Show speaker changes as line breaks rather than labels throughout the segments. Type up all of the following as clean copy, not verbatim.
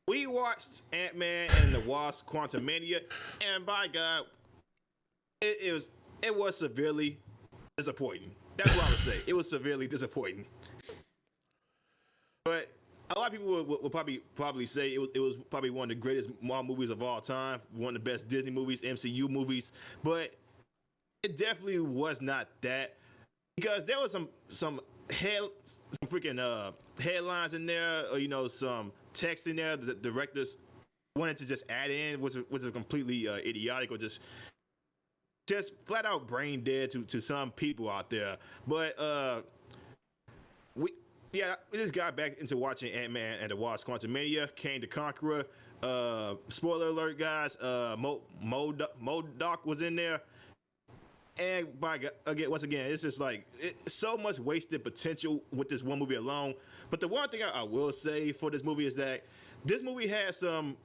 we watched Ant-Man and the Wasp: Quantumania, and by God, it was severely disappointing. That's what I would say. It was severely disappointing. But a lot of people would probably say it was probably one of the greatest Marvel movies of all time, one of the best Disney movies, MCU movies. But it definitely was not that, because there was some freaking headlines in there, or some text in there that the directors wanted to just add in, which is completely idiotic, or just flat out brain dead to some people out there. But we we just got back into watching Ant-Man and the Wasp: Quantumania, Kang the Conqueror. Spoiler alert, guys. Modoc was in there, and once again, it's just like so much wasted potential with this one movie alone. But the one thing I will say for this movie is that this movie has some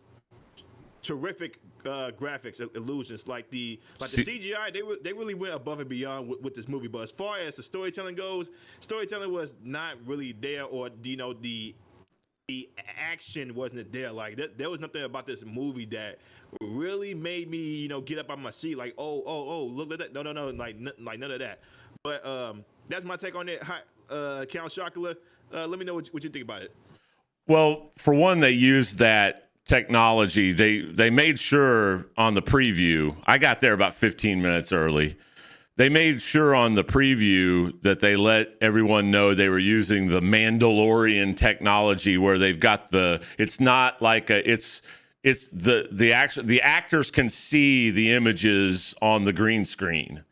terrific graphics, illusions, like the
See,
CGI. They really went above and beyond with this movie. But as far as the storytelling goes, storytelling was not really there, or the action wasn't there. Like there was nothing about this movie that really made me get up on my seat. Like, oh, look at that. No, like none of that. But that's my take on it. Hi, Count Chocula. Let me know what you think about it.
well, for one, they used that technology. They made sure on the preview. I got there about 15 minutes early. They made sure on the preview that they let everyone know they were using the Mandalorian technology, where they've got it's not like it's the actors can see the images on the green screen.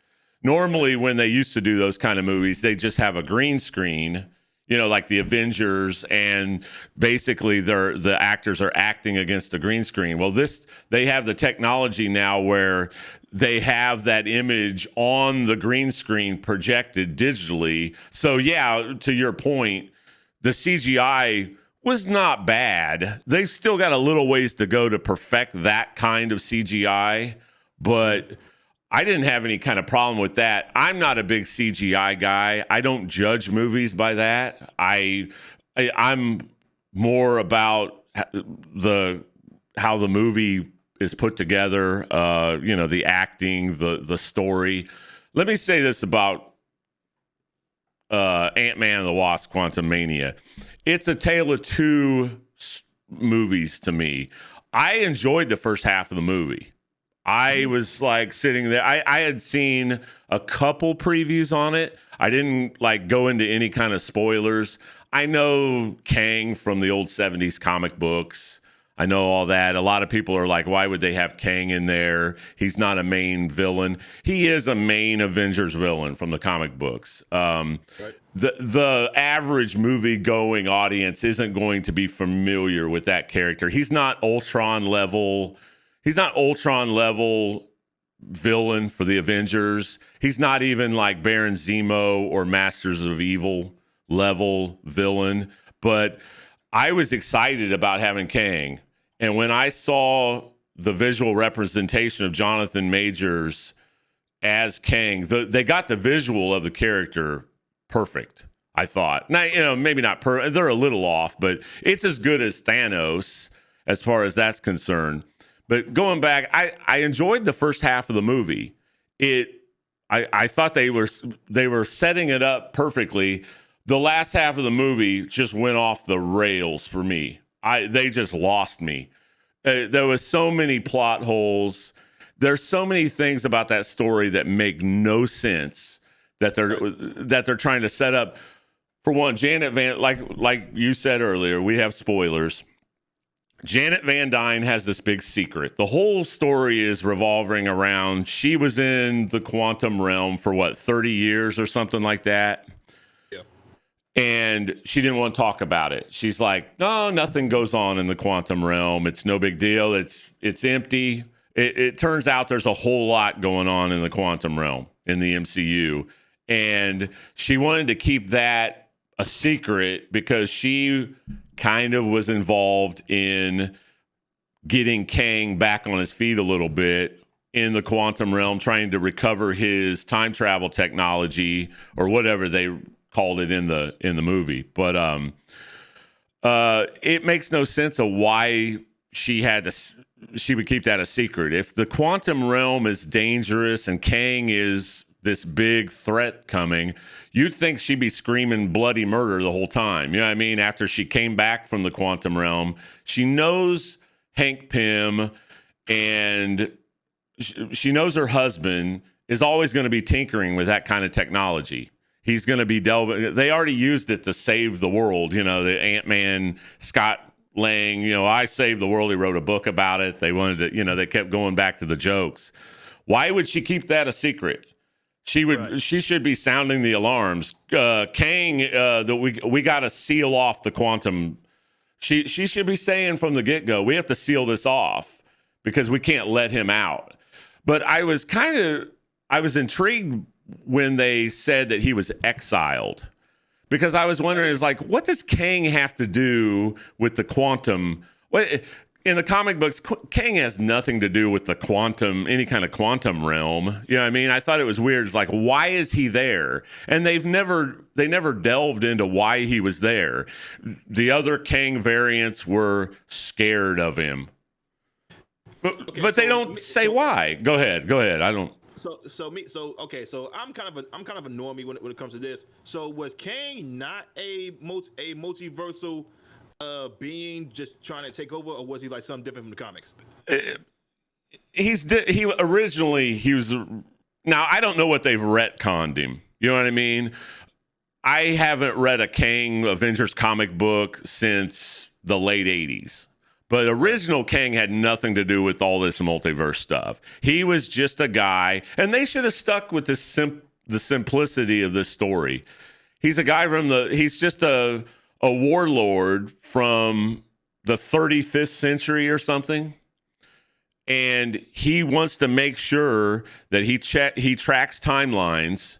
Normally, when they used to do those kind of movies, they just have a green screen, like the Avengers, and basically the actors are acting against the green screen. Well, they have the technology now where they have that image on the green screen projected digitally. So yeah, to your point, the CGI was not bad. They've still got a little ways to go to perfect that kind of CGI, but I didn't have any kind of problem with that. I'm not a big CGI guy. I don't judge movies by that. I'm more about how the movie is put together. The acting, the story. Let me say this about Ant-Man and the Wasp: Quantumania. It's a tale of two movies to me. I enjoyed the first half of the movie. I was like sitting there. I had seen a couple previews on it. I didn't like go into any kind of spoilers. I know Kang from the old 70s comic books. I know all that. A lot of people are like, why would they have Kang in there? He's not a main villain. He is a main Avengers villain from the comic books.
Right.
The average movie going audience isn't going to be familiar with that character. He's not Ultron level. He's not Ultron level villain for the Avengers. He's not even like Baron Zemo or Masters of Evil level villain. But I was excited about having Kang. And when I saw the visual representation of Jonathan Majors as Kang, they got the visual of the character perfect, I thought. Now, maybe not perfect. They're a little off, but it's as good as Thanos as far as that's concerned. But going back, I enjoyed the first half of the movie. I thought they were setting it up perfectly. The last half of the movie just went off the rails for me. They just lost me. There was so many plot holes. There's so many things about that story that make no sense that they're trying to set up. For one, Janet Van, like you said earlier, we have spoilers. Janet Van Dyne has this big secret. The whole story is revolving around she was in the quantum realm for 30 years or something like that.
Yeah.
And she didn't want to talk about it. She's like, no, nothing goes on in the quantum realm. It's no big deal. It's empty. It turns out there's a whole lot going on in the quantum realm in the MCU. And she wanted to keep that a secret because she kind of was involved in getting Kang back on his feet a little bit in the quantum realm, trying to recover his time travel technology or whatever they called it in the movie. But It makes no sense of why she would keep that a secret. If the quantum realm is dangerous and Kang is this big threat coming, you'd think she'd be screaming bloody murder the whole time. You know what I mean? After she came back from the quantum realm, she knows Hank Pym, and she knows her husband is always going to be tinkering with that kind of technology. He's going to be delving. They already used it to save the world. You know, the Ant-Man, Scott Lang, I saved the world. He wrote a book about it. They wanted to, they kept going back to the jokes. Why would she keep that a secret? She should be sounding the alarms. Kang, that we got to seal off the quantum. She should be saying from the get-go, we have to seal this off because we can't let him out. But I was intrigued when they said that he was exiled, because I was wondering, what does Kang have to do with the quantum? In the comic books, Kang has nothing to do with the any kind of quantum realm. You know what I mean? I thought it was weird. It's like, why is he there? And they never delved into why he was there. The other Kang variants were scared of him. But they don't say why. Go ahead. I don't.
So I'm kind of a normie when it comes to this. So was Kang not a multiversal being just trying to take over, or was he like something different from the comics? He was. Now I don't know what they've retconned him. You know what I mean? I haven't read a Kang Avengers comic book since the late 80s. But original Kang had nothing to do with all this multiverse stuff. He was just a guy, and they should have stuck with the simplicity of this story. He's a guy he's just a warlord from the 35th century or something. And he wants to make sure that he tracks timelines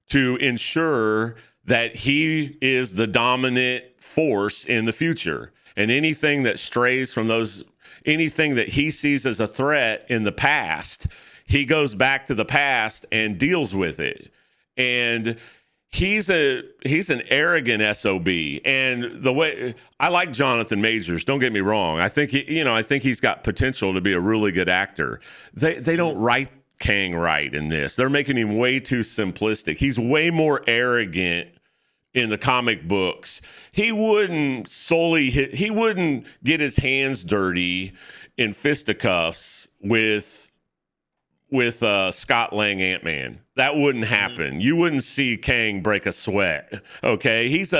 to ensure that he is the dominant force in the future. And anything that strays from anything that he sees as a threat in the past, he goes back to the past and deals with it. And he's an arrogant SOB. And the way I like Jonathan Majors, don't get me wrong. I think he's got potential to be a really good actor. They don't write Kang right in this. They're making him way too simplistic. He's way more arrogant in the comic books. He wouldn't get his hands dirty in fisticuffs with Scott Lang Ant-Man. That wouldn't happen. You wouldn't see Kang break a sweat. Okay, he's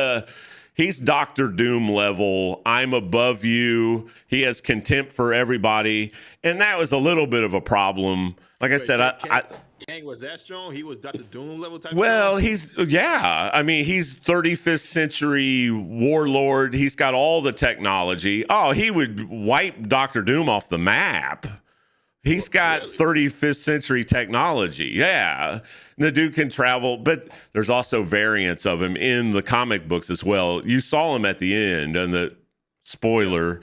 Dr. Doom level. I'm above you. He has contempt for everybody, and that was a little bit of a problem. Like I said, Kang was that strong? He was Dr. Doom level type?
Well, he's 35th century warlord. He's got all the technology. Oh, he would wipe Dr. Doom off the map. He's got 35th century technology. Yeah. The dude can travel, but there's also variants of him in the comic books as well. You saw him at the end, and the spoiler,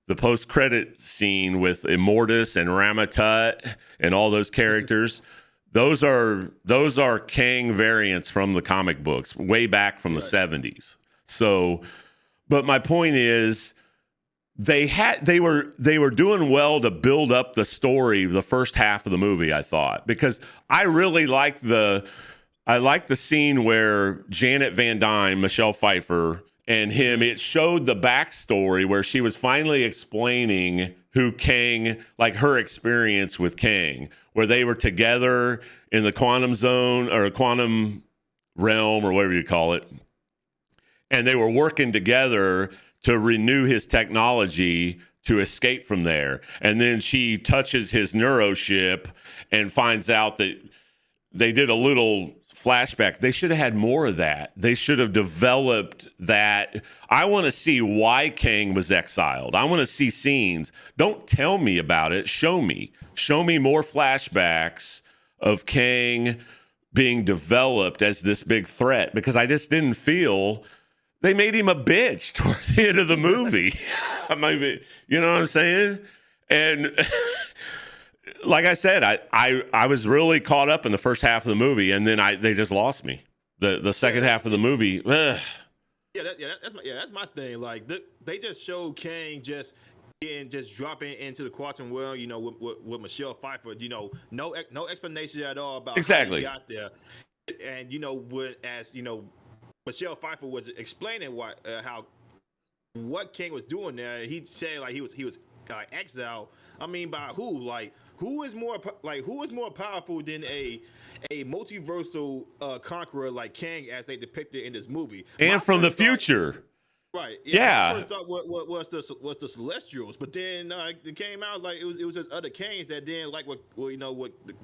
the post-credit scene with Immortus and Ramatut and all those characters. Those are Kang variants from the comic books, way back from the 70s. So, but my point is, they were doing well to build up the story the first half of the movie, I thought, because I really liked the scene where Janet Van Dyne, Michelle Pfeiffer, and him, it showed the backstory where she was finally explaining who Kang, like her experience with Kang, where they were together in the quantum zone or quantum realm or whatever you call it. And they were working together to renew his technology to escape from there. And then she touches his neuroship and finds out that they did a little flashback. They should have had more of that. They should have developed that. I want to see why Kang was exiled. I want to see scenes. Don't tell me about it. Show me. Show me more flashbacks of Kang being developed as this big threat, because I just didn't feel they made him a bitch toward the end of the movie. Maybe, you know what I'm saying? And like I said, I was really caught up in the first half of the movie, and then they just lost me. The second half of the movie,
That's my thing. Like they just showed Kang just dropping into the quantum world, with Michelle Pfeiffer, no explanation at all about how he
Exactly.
got there. And Michelle Pfeiffer was explaining how what King was doing there. He said like he was exiled. I mean, by who? Like who is more powerful than a multiversal conqueror like Kang as they depicted in this movie?
And from the future.
Right. Yeah. My
Yeah.
first thought was the Celestials, but then it came out like it was just other Kangs that didn't like what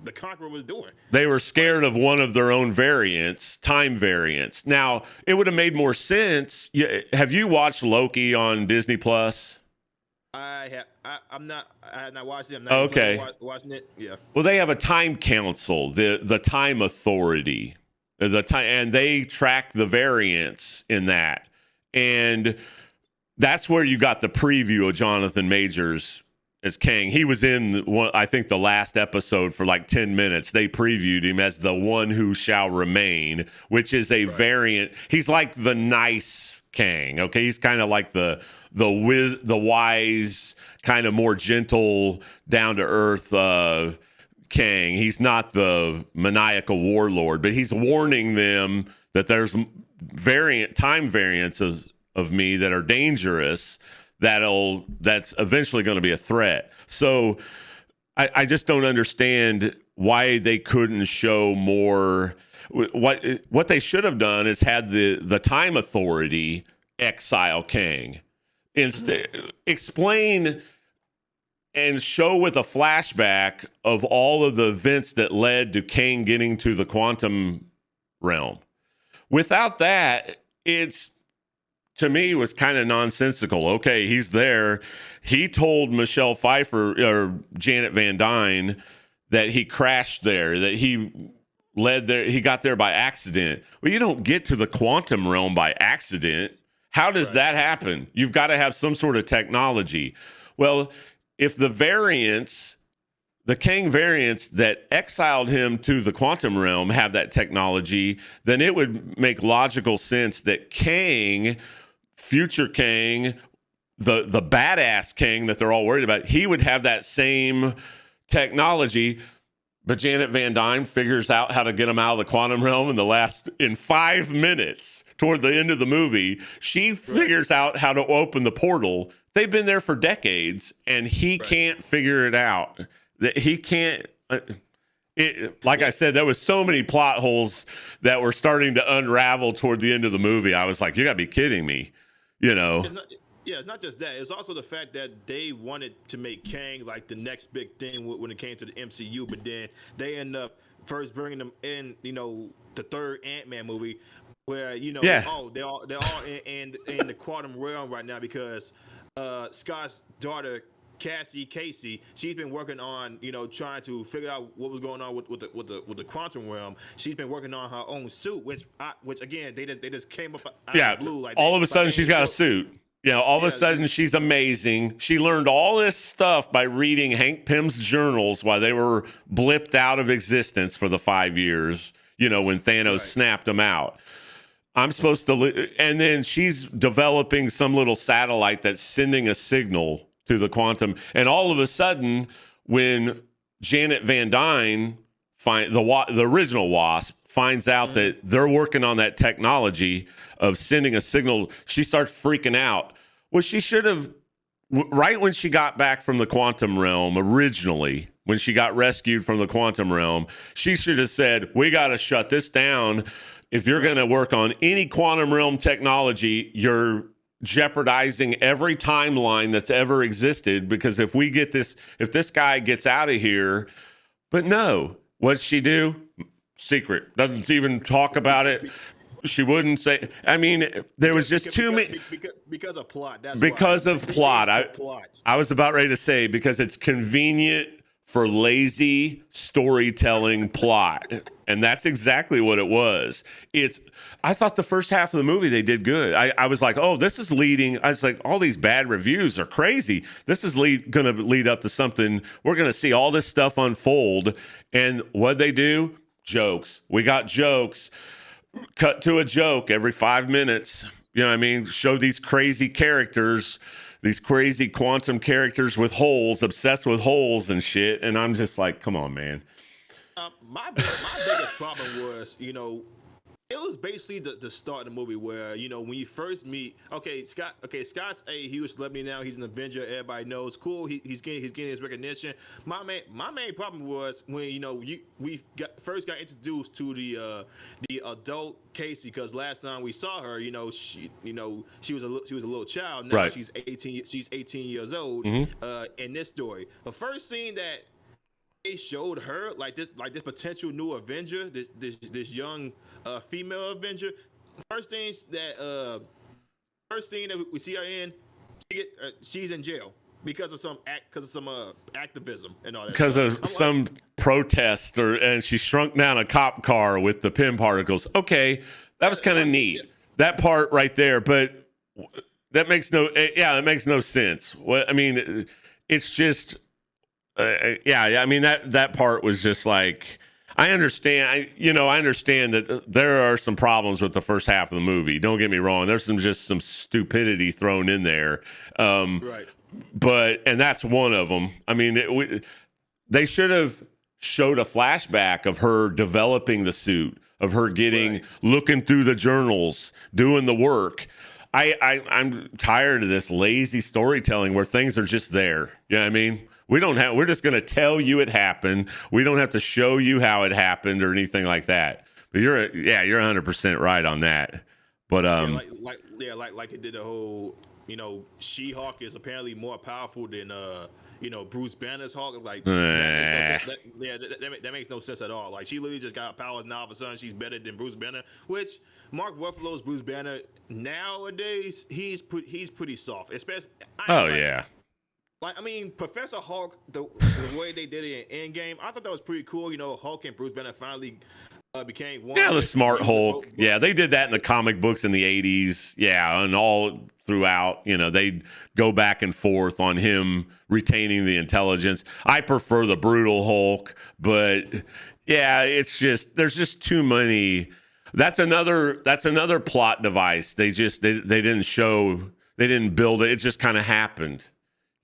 the Conqueror was doing.
They were scared of one of their own variants, time variants. Now, it would have made more sense. Have you watched Loki on Disney Plus?
I have not watched it. I'm not
Okay.
watching it. Yeah.
Well, they have a time council, the time authority, and they track the variants in that. And that's where you got the preview of Jonathan Majors as Kang. He was in, I think, the last episode for like 10 minutes. They previewed him as the one who shall remain, which is a variant. He's like the nice Kang. Okay, he's kind of like the wise, kind of more gentle, down to earth Kang. He's not the maniacal warlord, but he's warning them that there's time variants of me that are dangerous, that's eventually going to be a threat. So I just don't understand why they couldn't show more. What they should have done is had the time authority exile Kang. Instead, explain and show with a flashback of all of the events that led to Kang getting to the quantum realm. Without that, to me, was kind of nonsensical. Okay, he's there. He told Michelle Pfeiffer or Janet Van Dyne that he crashed there, that he got there by accident. Well, you don't get to the quantum realm by accident. How does that happen? You've got to have some sort of technology. Well, if the Kang variants that exiled him to the quantum realm have that technology, then it would make logical sense that Kang, future Kang, the badass Kang that they're all worried about, he would have that same technology. But Janet Van Dyne figures out how to get him out of the quantum realm in 5 minutes toward the end of the movie. She figures out how to open the portal. They've been there for decades, and he can't figure it out. That he can't. Like I said, there was so many plot holes that were starting to unravel toward the end of the movie. I was like, "You got to be kidding me,"
It's not just that. It's also the fact that they wanted to make Kang like the next big thing when it came to the MCU, but then they end up first bringing them in, the third Ant-Man movie, where they're all in the quantum realm right now because Scott's daughter Casey, she's been working on, trying to figure out what was going on with the quantum realm. She's been working on her own suit, which again they just came up out of the blue. Like
all of a sudden she's got a suit. All of a sudden she's amazing. She learned all this stuff by reading Hank Pym's journals while they were blipped out of existence for the 5 years. When Thanos snapped them out. I'm supposed to, and then she's developing some little satellite that's sending a signal to the quantum. And all of a sudden, when Janet Van Dyne, the original Wasp, finds out that they're working on that technology of sending a signal, she starts freaking out. Well, she should have, right when she got back from the quantum realm originally, when she got rescued from the quantum realm, she should have said, we got to shut this down. If you're going to work on any quantum realm technology, you're jeopardizing every timeline that's ever existed, because if this guy gets out of here. But no, what'd she do? Secret. Doesn't even talk about it. She wouldn't say. I mean, there was just too many.
Because of plot.
Because of plot. I was about ready to say, because it's convenient for lazy storytelling plot. And that's exactly what it was. I thought the first half of the movie they did good. I was like, oh, this is leading. I was like, all these bad reviews are crazy. This is going to lead up to something. We're going to see all this stuff unfold. And what they do? Jokes. We got jokes. Cut to a joke every 5 minutes. You know what I mean? Show these crazy characters, these crazy quantum characters with holes, obsessed with holes and shit. And I'm just like, come on, man.
My biggest problem was, it was basically the start of the movie where, when you first meet, Scott's a huge celebrity now. He's an Avenger. Everybody knows. Cool. He's getting his recognition. My main problem was when we first got introduced to the adult Casey, because last time we saw her, she was a little child. Now
Right.
she's 18. She's 18 years old. In this story, the first scene that they showed her like this potential new Avenger, this young female Avenger. First scene that we see her in, she's in jail because of some activism and all that.
Because of some protest, and she shrunk down a cop car with the pin particles. Okay, that was kind of neat.
Yeah.
That part right there, but that makes no sense. What I mean, it's just. I mean that part was just like, I understand. I understand that there are some problems with the first half of the movie. Don't get me wrong. There's some stupidity thrown in there,
Right.
and that's one of them. I mean, they should have showed a flashback of her developing the suit, of her looking through the journals, doing the work. I'm tired of this lazy storytelling where things are just there. You know what I mean? We're just going to tell you it happened. We don't have to show you how it happened or anything like that. But you're 100% right on that. But
like they did the whole, She-Hulk is apparently more powerful than Bruce Banner's Hulk. Like that makes no sense at all. Like, she literally just got powers, now all of a sudden she's better than Bruce Banner, which Mark Ruffalo's Bruce Banner nowadays he's pretty soft, especially. Like, I mean, Professor Hulk, the way they did it in Endgame, I thought that was pretty cool. Hulk and Bruce Banner finally became one.
Yeah, the smart Hulk. Yeah, they did that in the comic books in the 80s. Yeah, and all throughout, they'd go back and forth on him retaining the intelligence. I prefer the brutal Hulk, but yeah, there's just too many. That's another plot device. They didn't show, they didn't build it. It just kind of happened.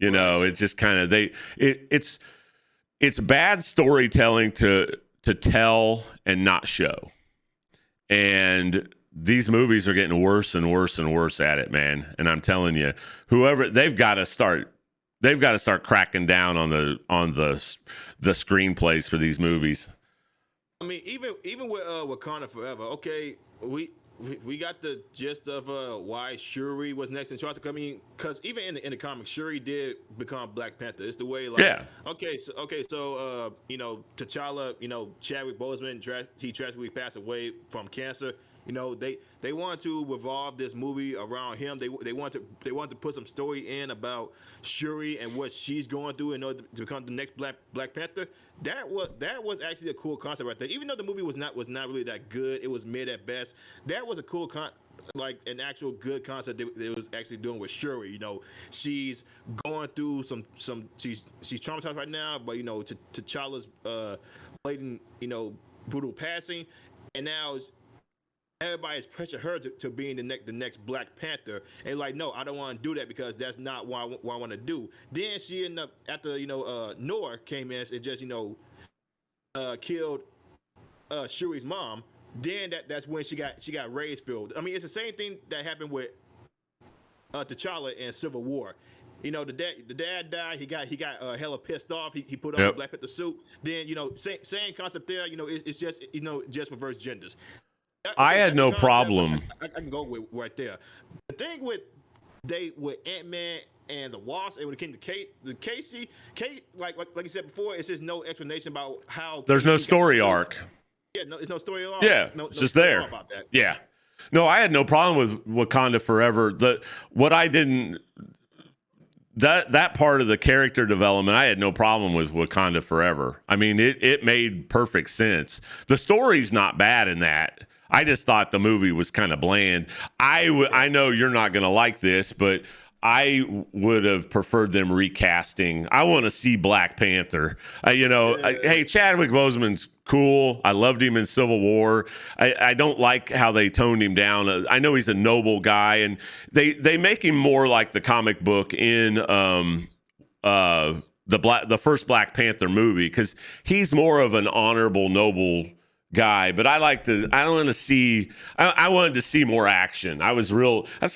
It's just kind of it's bad storytelling to tell and not show. And these movies are getting worse and worse and worse at it, man. And I'm telling you, they've got to start cracking down on the screenplays for these movies.
I mean, even with Wakanda Forever, okay, we got the gist of why Shuri was next in charge. I mean, because even in the comics, Shuri did become Black Panther. It's the way, like,
yeah.
So T'Challa, Chadwick Boseman, he tragically passed away from cancer. They wanted to revolve this movie around him. They wanted to put some story in about Shuri and what she's going through in order to become the next Black Panther. That was actually a cool concept right there. Even though the movie was not really that good, it was mid at best. That was a cool like an actual good concept they was actually doing with Shuri. She's going through she's traumatized right now, but T'Challa's blatant brutal passing, and now everybody's pressuring her to being the next Black Panther, and like, no, I don't want to do that because that's not what I want to do. Then she ended up, after Noah came in and just killed Shuri's mom. Then that's when she got rage filled. I mean, it's the same thing that happened with T'Challa in Civil War. The dad died. He got hella pissed off. He put on the Black Panther suit. Then same concept there. It's just just reverse genders.
I had no problem.
I can go with right there. The thing with Antman and the Wasp, and when it came to Casey, like you said before, it's just no explanation about how.
There's no story arc.
Yeah, it's no story at all.
Yeah, it's just there.
About that.
Yeah, no, I had no problem with Wakanda Forever. That part of the character development, I had no problem with Wakanda Forever. I mean, it made perfect sense. The story's not bad in that. I just thought the movie was kind of bland. I know you're not going to like this, but I would have preferred them recasting. I want to see Black Panther. Hey, Chadwick Boseman's cool. I loved him in Civil War. I don't like how they toned him down. I know he's a noble guy, and they make him more like the comic book in the first Black Panther movie, because he's more of an honorable, noble guy. But I wanted to see more action. I was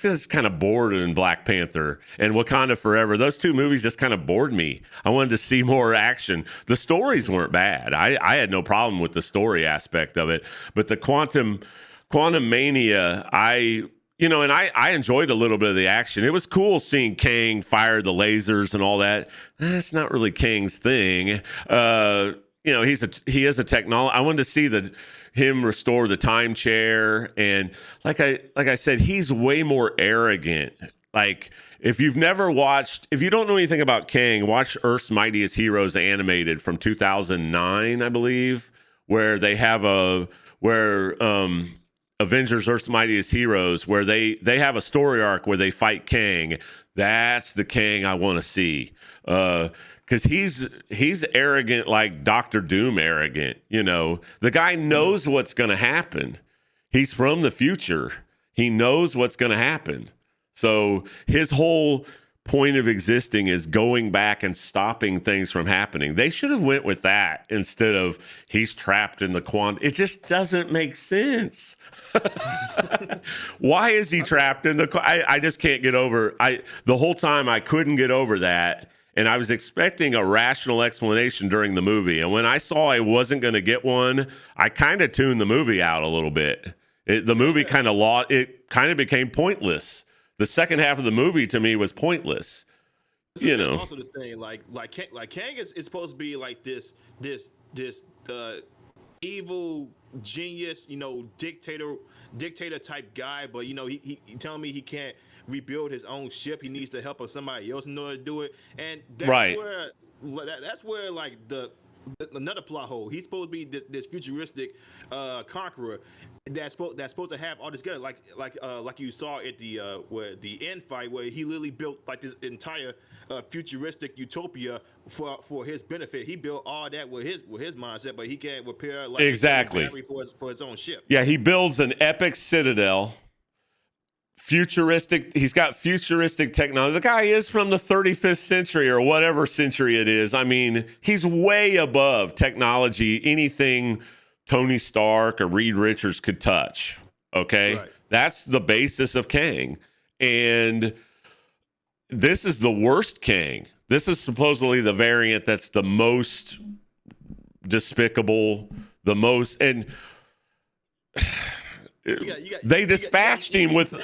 just kind of bored in Black Panther and Wakanda Forever. Those two movies just kind of bored me. I wanted to see more action. The stories weren't bad. I had no problem with the story aspect of it, but the Quantumania, I enjoyed a little bit of the action. It was cool seeing Kang fire the lasers and all that. That's not really Kang's thing. He is a technology. I wanted to see him restore the time chair, and like I said, he's way more arrogant. Like, if you don't know anything about Kang, watch Earth's Mightiest Heroes animated from 2009, I believe, where they have Avengers Earth's Mightiest Heroes, where they have a story arc where they fight Kang. That's the Kang I want to see. Because he's arrogant, like Doctor Doom arrogant. The guy knows what's going to happen. He's from the future. He knows what's going to happen. So his whole point of existing is going back and stopping things from happening. They should have went with that instead of he's trapped in the quantum. It just doesn't make sense. Why is he trapped in the? I just can't get over. The whole time I couldn't get over that. And I was expecting a rational explanation during the movie. And when I saw I wasn't going to get one, I kind of tuned the movie out a little bit. The movie kind of became pointless. The second half of the movie to me was pointless.
That's also the thing. Like Kang is supposed to be like this evil genius, dictator type guy. But he telling me he can't rebuild his own ship. He needs the help of somebody else in order to do it. And that's where like another plot hole. He's supposed to be this futuristic conqueror that's supposed to have all this together. Like you saw at the end fight, where he literally built like this entire futuristic utopia for his benefit. He built all that with his mindset, but he can't repair
exactly
for his own ship.
Yeah, he builds an epic citadel. Futuristic. He's got futuristic technology. The guy is from the 35th century or whatever century it is. I mean, he's way above technology, anything Tony Stark or Reed Richards could touch. Okay. Right. That's the basis of Kang. And this is the worst Kang. This is supposedly the variant that's the most despicable, the most, and they dispatched him with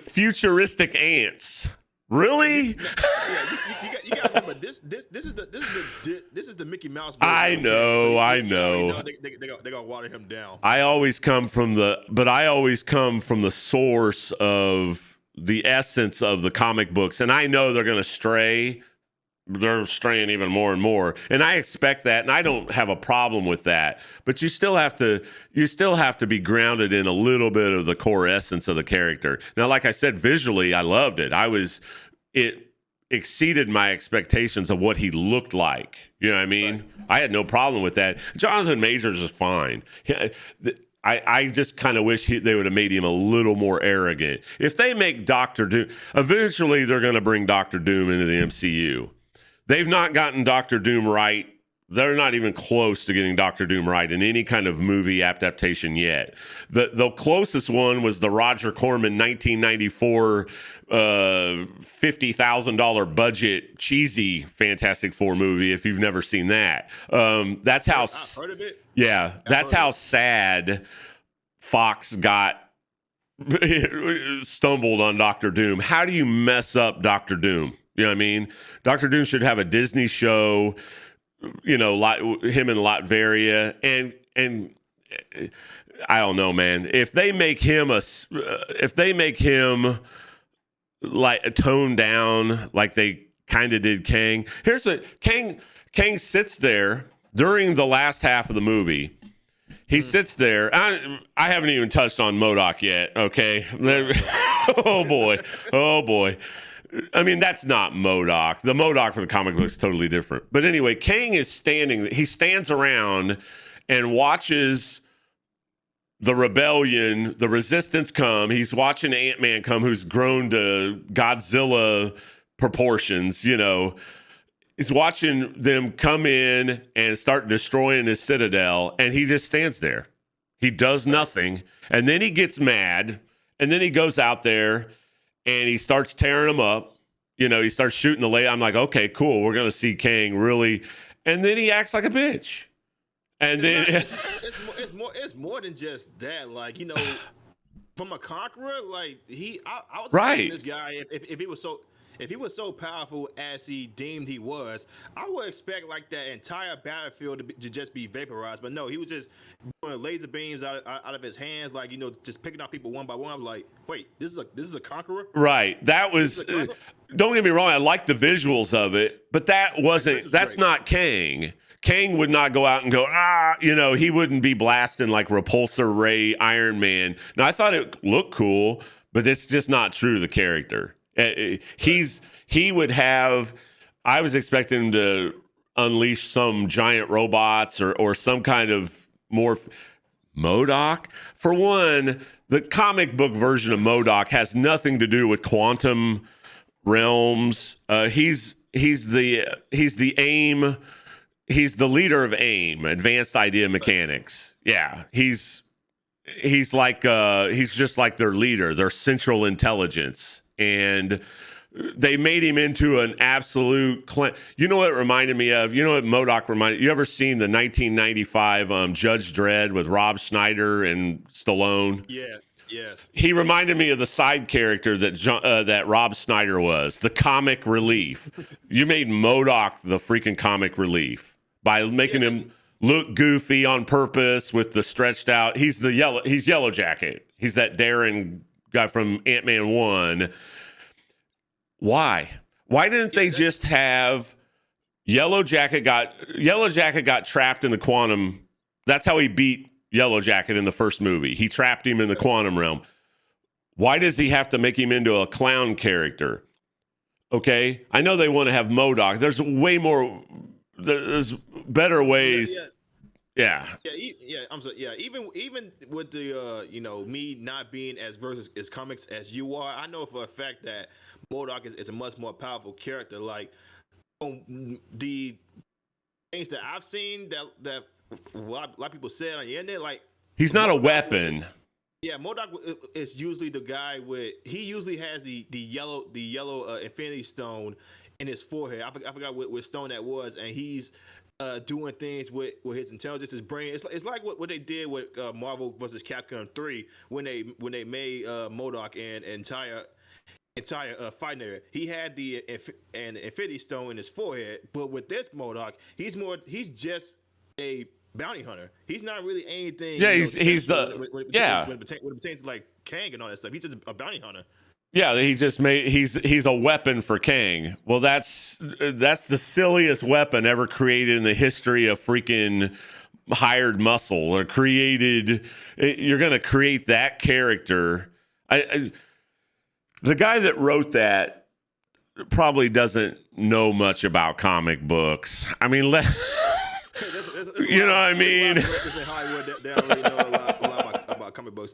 futuristic ants. Really?
You got to remember this is the Mickey Mouse.
I know.
They're gonna water him down.
I always come from the source of the essence of the comic books, and I know they're gonna stray. They're straying even more and more, and I expect that, and I don't have a problem with that. But you still have to be grounded in a little bit of the core essence of the character. Now, like I said, visually, I loved it. It exceeded my expectations of what he looked like. You know what I mean? Right. I had no problem with that. Jonathan Majors is fine. I just kind of wish they would have made him a little more arrogant. If they make Doctor Doom, eventually they're going to bring Doctor Doom into the MCU. They've not gotten Doctor Doom right. They're not even close to getting Doctor Doom right in any kind of movie adaptation yet. The closest one was the Roger Corman 1994 $50,000 budget cheesy Fantastic Four movie. If you've never seen that, that's how.
I've heard of it.
Yeah, that's how sad Fox got stumbled on Doctor Doom. How do you mess up Doctor Doom? You know what I mean? Doctor Doom should have a Disney show, like him in Latveria, and I don't know, man. If they make him like toned down, like they kind of did Kang. Here's what Kang sits there during the last half of the movie. He sits there. I haven't even touched on MODOK yet. Okay. Oh boy. Oh boy. I mean, that's not MODOK. The MODOK for the comic book is totally different. But anyway, Kang is standing. He stands around and watches the rebellion, the resistance come. He's watching Ant-Man come, who's grown to Godzilla proportions, you know. He's watching them come in and start destroying his citadel, and he just stands there. He does nothing, and then he gets mad, and then he goes out there, and he starts tearing them up. You know, he starts shooting the lady. I'm like, okay, cool. We're going to see Kang really. And then he acts like a bitch. And then
it's more than just that. Like, you know, from a conqueror, like I was
right.
This guy, if he was so powerful as he deemed he was, I would expect like that entire battlefield to just be vaporized. But no, he was just doing laser beams out of his hands, like, you know, just picking out people one by one. I'm like, wait, this is a conqueror,
right? That was. Don't get me wrong. I like the visuals of it, but that wasn't. That's not Kang. Kang would not go out and go, you know, he wouldn't be blasting like Repulsor Ray Iron Man. Now, I thought it looked cool, but it's just not true to the character. He would have, I was expecting him to unleash some giant robots or some kind of more MODOK. For one, the comic book version of MODOK has nothing to do with quantum realms. He's the AIM. He's the leader of AIM, Advanced Idea Mechanics. Yeah, he's just like their leader, their central intelligence, and they made him into an absolute. You know what it reminded me of? You know what MODOK reminded? You ever seen the 1995 Judge Dredd with Rob Schneider and Stallone?
Yeah. Yes.
He reminded me of the side character that Rob Schneider was, the comic relief. You made MODOK the freaking comic relief by making him look goofy on purpose with the stretched out. He's Yellow Jacket. He's that daring guy from Ant-Man 1. Why? Why didn't they just have Yellow Jacket got trapped in the quantum? That's how he beat Yellow Jacket in the first movie. He trapped him in the quantum realm. Why does he have to make him into a clown character? Okay, I know they want to have MODOK. There's way more. There's better ways. Yeah.
I'm sorry. Yeah, even with the you know, me not being as versed as comics as you are, I know for a fact that MODOK is a much more powerful character. Like the things that I've seen that a lot of people said on the internet, like
he's not a weapon.
Yeah, MODOK is usually the guy he usually has the yellow Infinity Stone in his forehead. I forgot what stone that was, and he's doing things with his intelligence, his brain. It's like what they did with Marvel vs. Capcom 3 when they made MODOK an entire fighting area. He had an Infinity Stone in his forehead, but with this MODOK, he's just a bounty hunter. He's not really anything.
Yeah, he's the
when it pertains to like Kang and all that stuff. He's just a bounty hunter.
Yeah, he's a weapon for Kang. Well, that's the silliest weapon ever created in the history of freaking hired muscle or created. You're going to create that character. The guy that wrote that probably doesn't know much about comic books. I mean, you know what I mean?
In Hollywood, they don't really know a lot about comic books.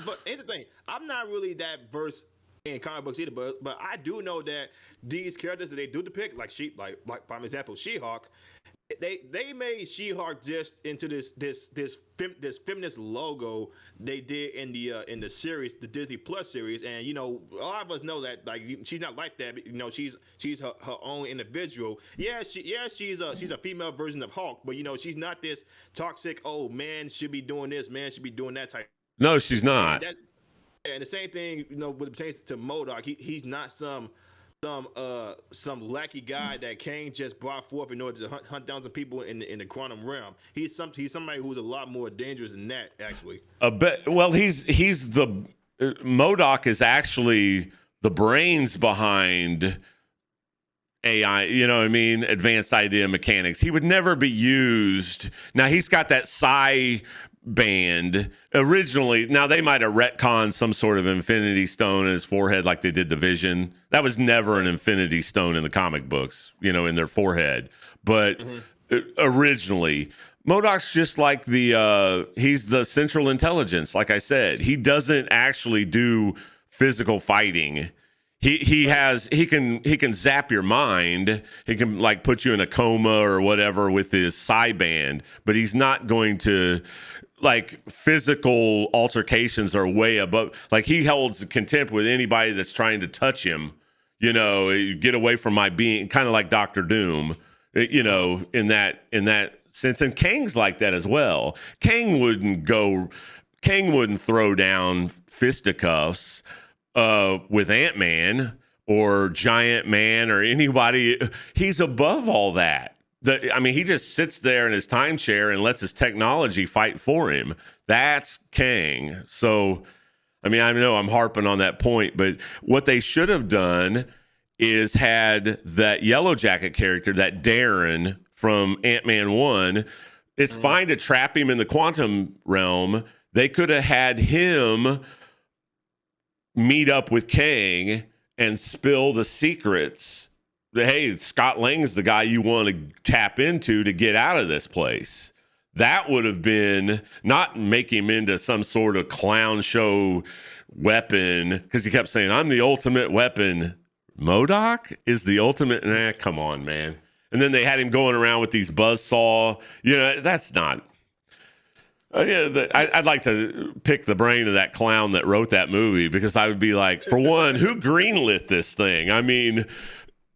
But here's the thing: I'm not really that versed in comic books either, but I do know that these characters that they do depict, like for example, She-Hulk, they made She-Hulk just into this feminist logo they did in the series, the Disney Plus series, and you know a lot of us know that like she's not like that. You know she's her own individual. She's a female version of Hulk, but you know she's not this toxic. Oh, man should be doing this, man should be doing that type.
No, she's not.
And the same thing, you know, when it pertains to MODOK, he's not some lackey guy that Kang just brought forth in order to hunt down some people in the quantum realm. He's somebody who's a lot more dangerous than that, actually.
Well, he's the MODOK is actually the brains behind AI, you know what I mean? Advanced Idea Mechanics. He would never be used. Now he's got that band originally. Now they might have retconned some sort of infinity stone in his forehead like they did the Vision. That was never an infinity stone in the comic books, in their forehead. But originally, MODOK's just like he's the central intelligence. Like I said, he doesn't actually do physical fighting. He can zap your mind. He can like put you in a coma or whatever with his psi band, but he's not going to like physical altercations are way above. Like he holds contempt with anybody that's trying to touch him. Get away from my being, kind of like Doctor Doom. In that sense, and Kang's like that as well. Kang wouldn't throw down fisticuffs with Ant-Man or Giant Man or anybody. He's above all that. He just sits there in his time chair and lets his technology fight for him. That's Kang. So, I know I'm harping on that point, but what they should have done is had that Yellow Jacket character, that Darren from Ant-Man 1. It's fine to trap him in the quantum realm. They could have had him meet up with Kang and spill the secrets. Hey, Scott Lang's the guy you want to tap into to get out of this place. That would have been, not make him into some sort of clown show weapon, because he kept saying, I'm the ultimate weapon. MODOK is the ultimate. Come on, man. And then they had him going around with these buzzsaw. That's not. I'd like to pick the brain of that clown that wrote that movie, because I would be like, for one, who greenlit this thing?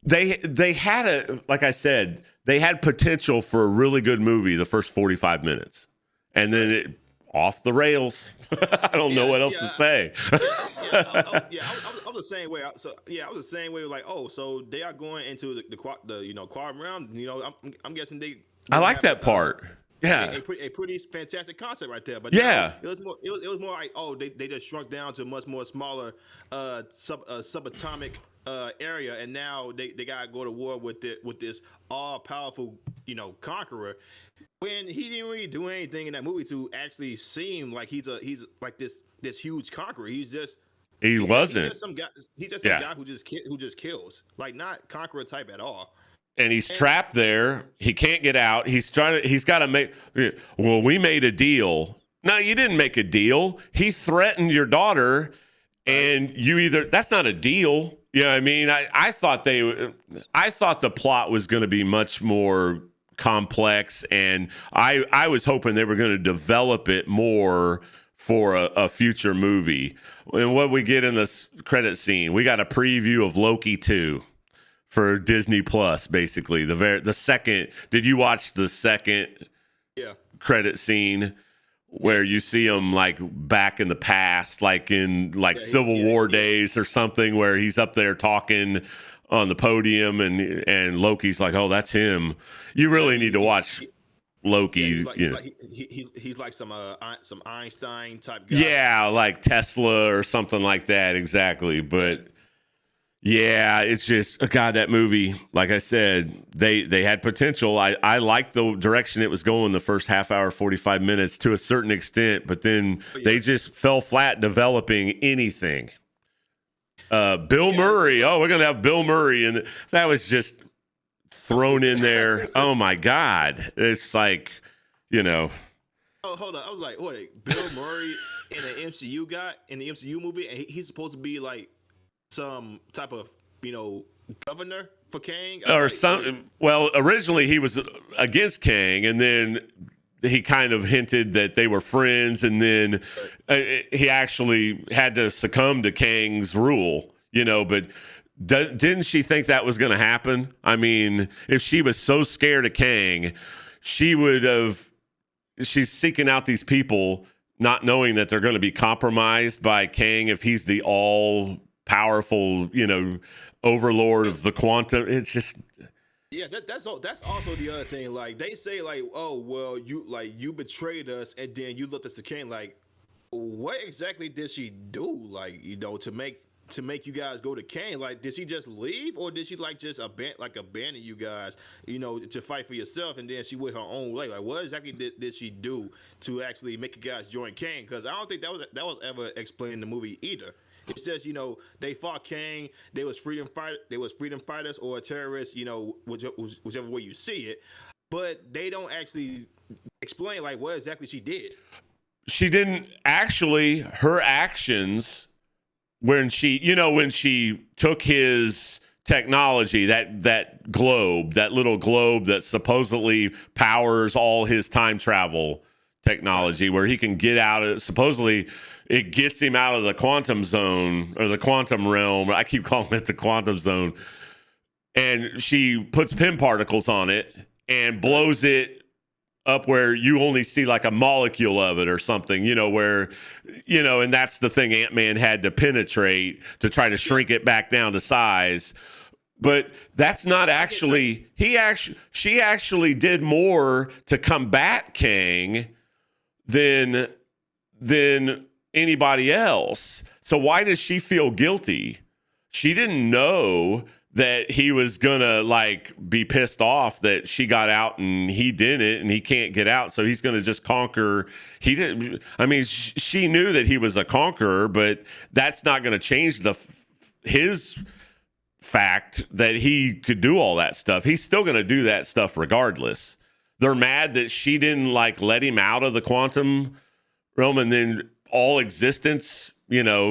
They had like I said, they had potential for a really good movie the first 45 minutes, and then it off the rails. I don't know what else to say.
I was the same way. I was the same way. Like, so they are going into the quantum realm. I'm guessing they.
I like that part.
A pretty fantastic concept right there. But
yeah,
it was more like, they just shrunk down to a much more smaller subatomic area, and now they gotta go to war with this all powerful conqueror. When he didn't really do anything in that movie to actually seem like he's like this huge conqueror. He's just some guy. He's just some guy who just kills, like not conqueror type at all.
And he's trapped there. He can't get out. He's got to make. Well, we made a deal. No, you didn't make a deal. He threatened your daughter, and that's not a deal. I thought the plot was going to be much more complex, and I was hoping they were going to develop it more for a future movie. And what we get in this credit scene, we got a preview of Loki 2 for Disney Plus, basically. The second, did you watch the second credit scene where you see him like back in the past, like in Civil War days or something, where he's up there talking on the podium and Loki's like, oh, that's him. You really need to watch Loki.
He's like some Einstein type guy.
Yeah, like Tesla or something like that. Exactly. But yeah, it's just, God, that movie, like I said, they had potential. I liked the direction it was going the first half hour, 45 minutes to a certain extent, but then they just fell flat developing anything. Bill Murray. Oh, we're going to have Bill Murray. And that was just thrown in there. Oh, my God. It's like,
Oh, hold on. I was like, wait, Bill Murray in the MCU movie, and he's supposed to be like some type of governor for Kang
or something. Well, originally he was against Kang, and then he kind of hinted that they were friends, and then he actually had to succumb to Kang's rule, but didn't she think that was going to happen? If she was so scared of Kang, she's seeking out these people not knowing that they're going to be compromised by Kang if he's the all powerful, overlord of the quantum. It's just,
that's also the other thing. Like they say, like, oh well, you betrayed us, and then you looked us to Kang. Like, what exactly did she do? Like, to make to make you guys go to Kang? Like, did she just leave, or did she like just abandon you guys, to fight for yourself, and then she went her own way? Like, what exactly did she do to actually make you guys join Kang? Because I don't think that was ever explained in the movie either. It says, they fought Kang. They was freedom fighters or terrorists. Whichever way you see it, but they don't actually explain like what exactly she did.
She didn't actually. Her actions. When she took his technology, that globe, that little globe that supposedly powers all his time travel technology, where he can get out of, supposedly it gets him out of the quantum zone or the quantum realm. I keep calling it the quantum zone. And she puts pin particles on it and blows it up where you only see like a molecule of it or something, and that's the thing Ant-Man had to penetrate to try to shrink it back down to size. But that's not actually, she actually did more to combat Kang than anybody else. So why does she feel guilty? She didn't know that he was gonna like be pissed off that she got out and he didn't, and he can't get out, so he's gonna just conquer. He didn't. I mean, she knew that he was a conqueror, but that's not gonna change his fact that he could do all that stuff. He's still gonna do that stuff regardless. They're mad that she didn't like let him out of the quantum realm, and then all existence,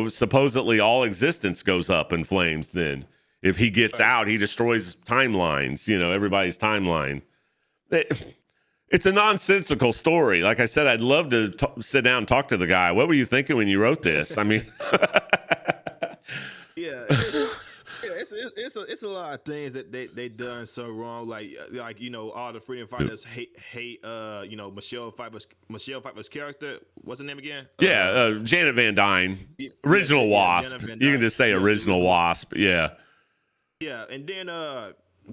supposedly all existence goes up in flames then. If he gets out, he destroys timelines, everybody's timeline. It's a nonsensical story. Like I said, I'd love to sit down and talk to the guy. What were you thinking when you wrote this? I mean,
yeah, it's a lot of things that they done so wrong. Like all the freedom fighters hate Michelle Pfeiffer's character. What's her name again?
Janet Van Dyne, original Wasp. You can just say original Wasp. Yeah.
Yeah, and then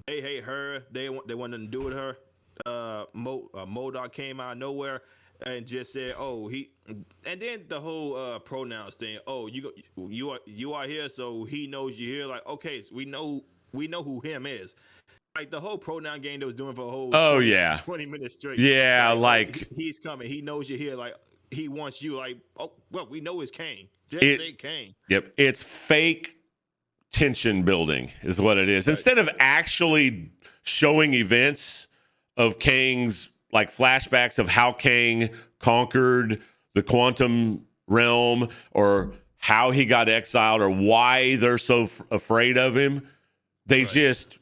they hate her. They want nothing to do with her. MODOK came out of nowhere and just said, "Oh, he," and then the whole pronouns thing. Oh, you are here, so he knows you're here. Like, okay, so we know who him is. Like the whole pronoun game that was doing for a whole 20 minutes straight.
Yeah, like
he's coming. He knows you're here. Like he wants you. Like, oh well, we know it's Kang. Just say Kang.
Yep, it's fake. Tension building is what it is. Right. Instead of actually showing events of Kang's, like flashbacks of how Kang conquered the quantum realm or how he got exiled or why they're so afraid of him, they just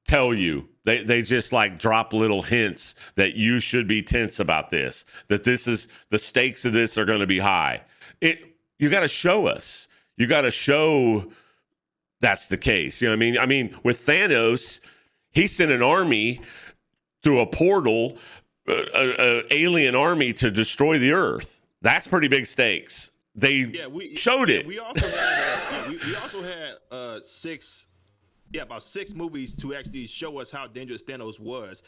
tell you. They just like drop little hints that you should be tense about this, that this is the stakes of this are going to be high. You got to show us. You got to show that's the case. You know what I mean? With Thanos, he sent an army through a portal, an alien army to destroy the Earth. That's pretty big stakes. They showed it.
We also had, we also had about 6 movies to actually show us how dangerous Thanos was.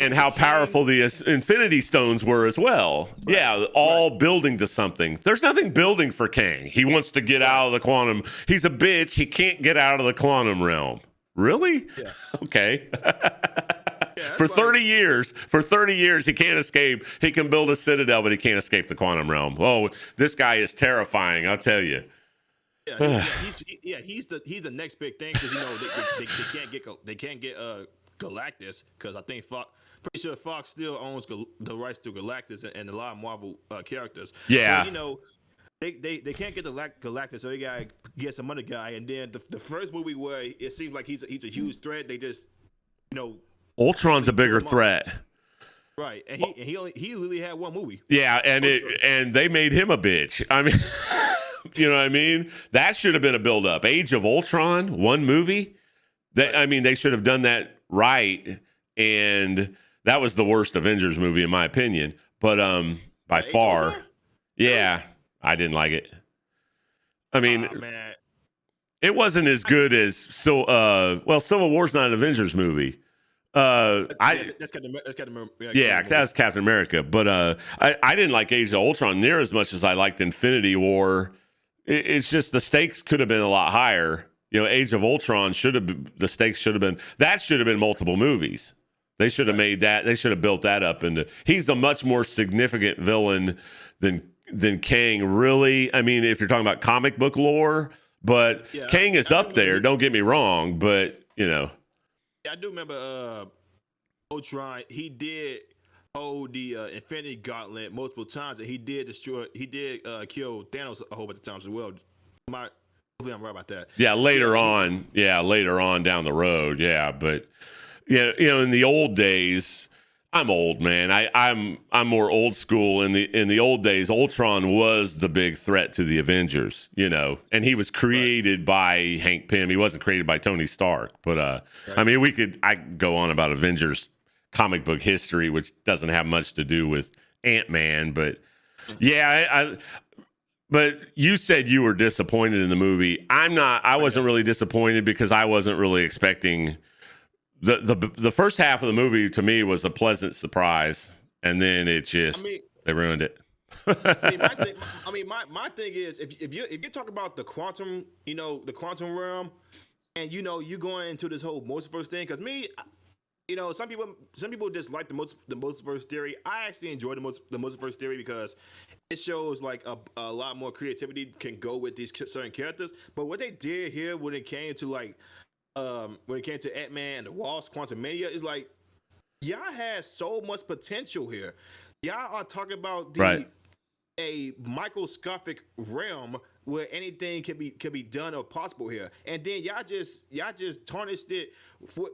And how powerful the Infinity Stones were as well. Right. Yeah, all building to something. There's nothing building for Kang. He wants to get out of the quantum. He's a bitch. He can't get out of the quantum realm. Really?
Yeah.
Okay. For 30 years, he can't escape. He can build a citadel, but he can't escape the quantum realm. Oh, this guy is terrifying, I'll tell you.
He's the next big thing because they can't get Galactus because I think pretty sure Fox still owns the rights to Galactus and a lot of Marvel characters.
Yeah,
but, they can't get the Galactus, so they gotta get some other guy. And then the first movie where it seems like he's a huge threat, they just
Ultron's a bigger threat.
Right, and he literally had one movie.
Yeah, and they made him a bitch. I mean. You know what I mean? That should have been a build-up. Age of Ultron, one movie. They should have done that right, and that was the worst Avengers movie in my opinion. But by far, yeah, I didn't like it. I mean, it wasn't as good as Civil War's not an Avengers movie. That's Captain America. Yeah, that's Captain America. But I didn't like Age of Ultron near as much as I liked Infinity War. it's just the stakes could have been a lot higher. You know, Age of Ultron the stakes should have been multiple movies. They should have made that. They should have built that up into. He's a much more significant villain than Kang. Really, I mean, if you're talking about comic book lore, but Kang is up there. Don't get me wrong, but you know.
Yeah, I do remember Ultron. He did hold the Infinity Gauntlet multiple times, and he did kill Thanos a whole bunch of times as well. Hopefully I'm right about that.
Yeah, later on down the road. Yeah, but yeah, you know, in the old days, I'm old, man. I'm more old school. In the old days, Ultron was the big threat to the Avengers, you know, and he was created by Hank Pym. He wasn't created by Tony Stark. But I mean, I could go on about Avengers comic book history, which doesn't have much to do with Ant-Man, but yeah, but you said you were disappointed in the movie. I'm not. I wasn't really disappointed because I wasn't really expecting the first half of the movie. To me, was a pleasant surprise, and then it just they ruined it.
My thing is if you talk about the quantum, you know, the quantum realm, and you know you going into this whole multiverse thing, because me. You know, some people dislike the multiverse theory. I actually enjoy the multiverse theory because it shows like a lot more creativity can go with these certain characters. But what they did here when it came to Antman and the Wasp, Quantumania, is like y'all had so much potential here. Y'all are talking about a microscopic realm where anything can be done or possible here, and then y'all just tarnished it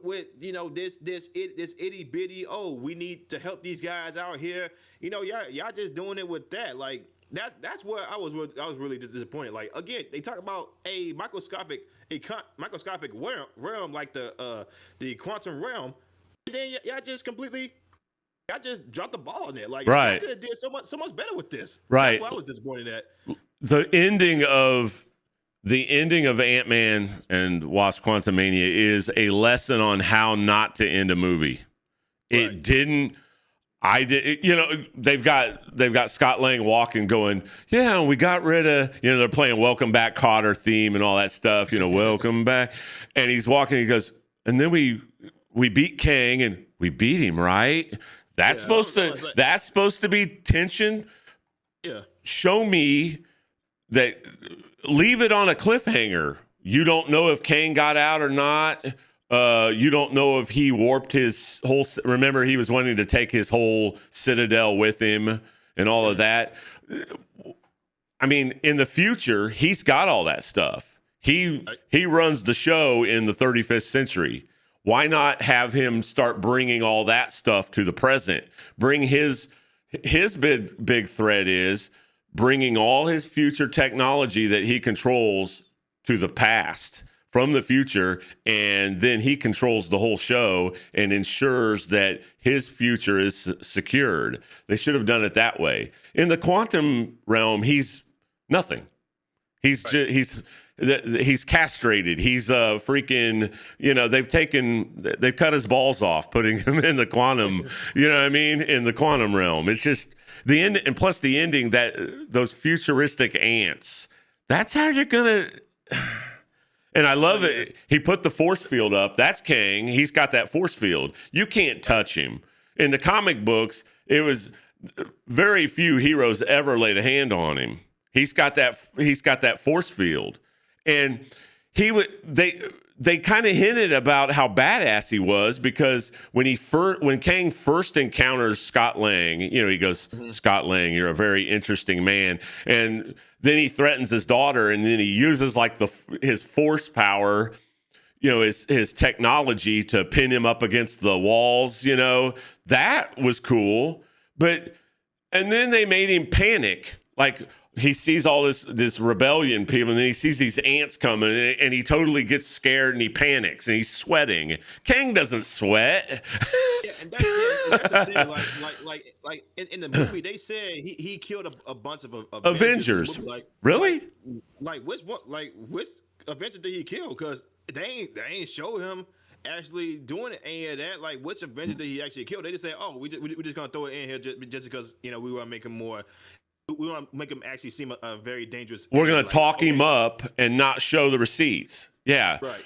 with you know this itty bitty. Oh, we need to help these guys out here. You know, y'all just doing it with that. Like that's where I was really disappointed. Like again, they talk about a microscopic realm like the quantum realm, and then y'all just completely. I just dropped the ball on it. Like, I could have did so much better with this.
Right.
That's what I was disappointed at.
The ending of Ant-Man and Wasp Quantumania is a lesson on how not to end a movie. It didn't. You know, they've got Scott Lang walking, going, yeah, we got rid of. You know, they're playing Welcome Back Kotter theme and all that stuff. You know, welcome back, and he's walking. He goes, and then we beat Kang and we beat him, right? That's supposed to be tension.
Yeah.
Show me that. Leave it on a cliffhanger. You don't know if Kang got out or not. You don't know if he warped his whole. Remember, he was wanting to take his whole citadel with him and all of that. I mean, in the future, he's got all that stuff. He runs the show in the 35th century. Why not have him start bringing all that stuff to the present? Bring his big threat is bringing all his future technology that he controls to the past from the future, and then he controls the whole show and ensures that his future is secured. They should have done it that way. In the quantum realm, he's nothing. He's castrated. He's freaking, you know, they've cut his balls off, putting him in the quantum, you know what I mean? In the quantum realm. It's just the end. And plus the ending, that those futuristic ants, that's how you're going to, and I love it. He put the force field up. That's Kang. He's got that force field. You can't touch him. In the comic books, it was very few heroes ever laid a hand on him. He's got that force field. And they kind of hinted about how badass he was, because when Kang first encounters Scott Lang, you know, he goes, Scott Lang, you're a very interesting man. And then he threatens his daughter, and then he uses like his force power, you know, his technology to pin him up against the walls, you know. That was cool. And then they made him panic. Like, he sees all this rebellion people, and then he sees these ants coming, and he totally gets scared and he panics and he's sweating. Kang doesn't sweat.
Yeah, and that's the thing. Like in the movie, they said he killed a bunch of
Avengers. Really?
Which Avenger did he kill? Because they ain't show him actually doing any of that. Like, which Avenger did he actually kill? They just say, oh, we just gonna throw it in here just because, you know, we want to make him more we want to make him actually seem a very dangerous.
We're
enemy,
going to talk him up and not show the receipts. Yeah.
right.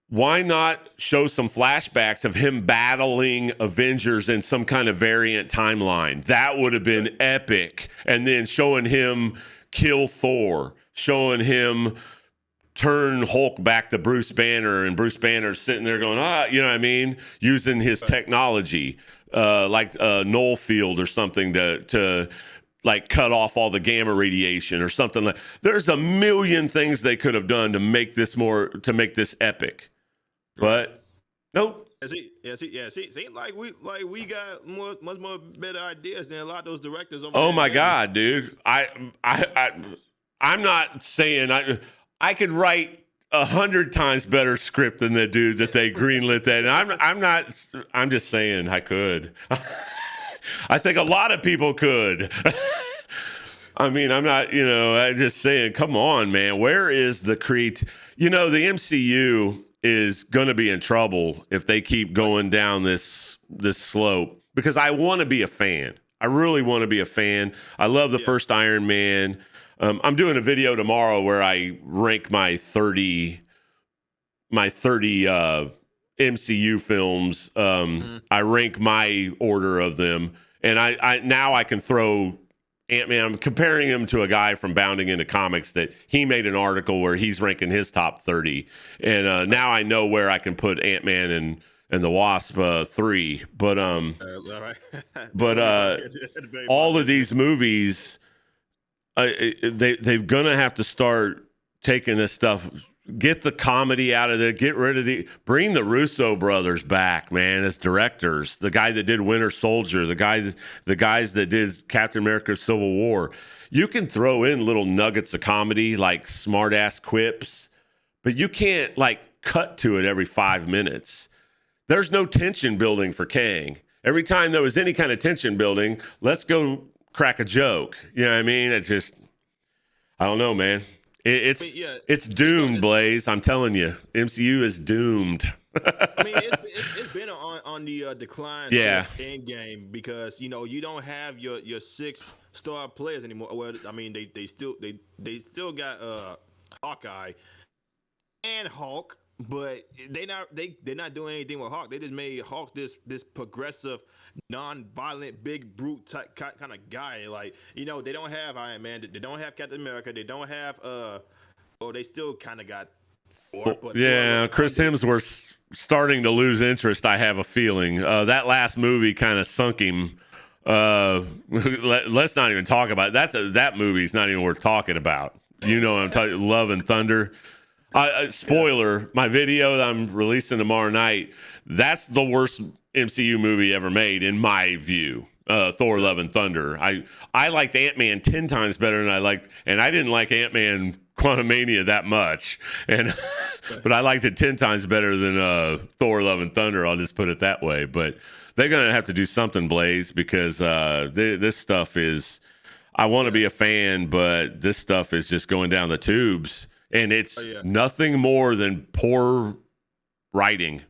Why not show some flashbacks of him battling Avengers in some kind of variant timeline? That would have been epic. And then showing him kill Thor, showing him turn Hulk back to Bruce Banner, and Bruce Banner sitting there going, you know what I mean? Using his technology, like Null Field or something to like cut off all the gamma radiation or something like. There's a million things they could have done to make this epic. But nope.
See, like we got much more better ideas than a lot of those directors over
Oh
there.
my God, dude! I'm not saying I could write 100 times better script than the dude that they greenlit that. And I'm not. I'm just saying I could. I think a lot of people could. I mean, I'm not. I'm just saying. Come on, man. Where is the the MCU is going to be in trouble if they keep going down this slope, because I want to be a fan. I really want to be a fan. I love the first Iron Man. I'm doing a video tomorrow where I rank my 30 MCU films. I rank my order of them, and I now I can throw Ant-Man. I'm comparing him to a guy from Bounding Into Comics that he made an article where he's ranking his top 30. And now I know where I can put Ant-Man and the Wasp 3. But
All right.
all of these movies, they're going to have to start taking this stuff. Get the comedy out of there. Get rid of bring the Russo brothers back, man, as directors. The guy that did Winter Soldier, the guys that did Captain America: Civil War. You can throw in little nuggets of comedy, like smart ass quips, but you can't like cut to it every 5 minutes. There's no tension building for Kang. Every time there was any kind of tension building, let's go crack a joke. You know what I mean? It's just, I don't know, man. It's doomed, Blaze. I'm telling you, MCU is doomed.
I mean, it's been on the decline since Endgame, because you don't have your 6-star players anymore. Well, I mean they still got Hawkeye and Hulk, but they're not doing anything with Hulk. They just made Hulk this progressive, non-violent, big brute type kind of guy. Like, they don't have Iron Man, they don't have Captain America, they don't have they still kind of got Thor, but
Chris Hemsworth's starting to lose interest, I have a feeling. That last movie kind of sunk him. Let's not even talk about it. That movie's not even worth talking about. I'm talking Love and Thunder. Spoiler, my video that I'm releasing tomorrow night, that's the worst MCU movie ever made, in my view. Thor: Love and Thunder. I liked Ant-Man 10 times better and I didn't like Ant-Man Quantumania that much. But I liked it 10 times better than Thor: Love and Thunder. I'll just put it that way. But they're going to have to do something, Blaze, because this stuff is, I want to be a fan, but this stuff is just going down the tubes. And it's nothing more than poor writing,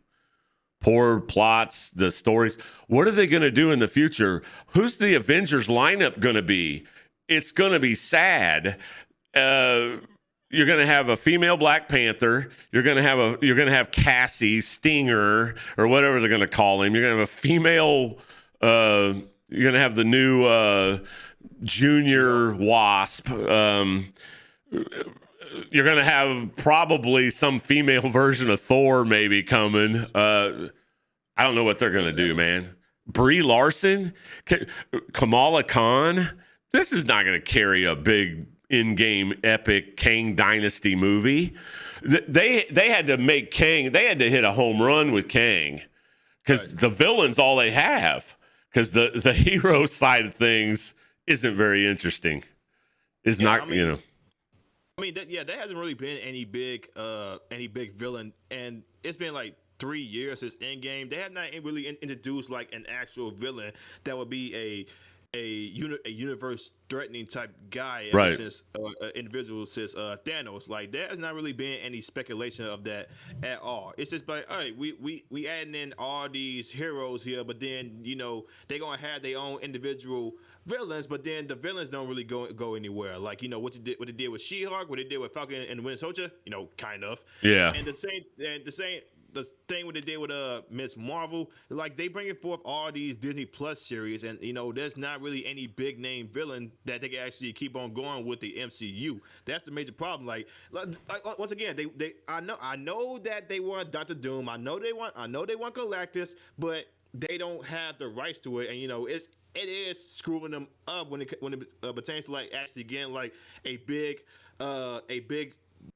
poor plots, the stories. What are they going to do in the future? Who's the Avengers lineup going to be? It's going to be sad. You're going to have a female Black Panther. You're going to have Cassie, Stinger, or whatever they're going to call him. You're going to have a female. You're going to have the new Junior Wasp. You're going to have probably some female version of Thor maybe coming. I don't know what they're going to do, man. Brie Larson, Kamala Khan. This is not going to carry a big in-game epic Kang Dynasty movie. They had to make Kang. They had to hit a home run with Kang, because the villain's all they have. Because the hero side of things isn't very interesting.
There hasn't really been any big villain, and it's been like 3 years since Endgame. They have not really introduced like an actual villain that would be a universe threatening type guy ever
Right.
since individual since Thanos. Like there has not really been any speculation of that at all. It's just like, all right, we adding in all these heroes here, but then they gonna have their own individual villains, but then the villains don't really go anywhere. Like what they did with She-Hulk, what they did with Falcon and the Winter Soldier, kind of.
Yeah.
And the same the thing what they did with Miss Marvel, like they bringing forth all these Disney Plus series, and there's not really any big name villain that they can actually keep on going with the MCU. That's the major problem. Like once again, they I know that they want Doctor Doom. I know they want Galactus, but they don't have the rights to it, and it is screwing them up when it pertains to like actually getting like a big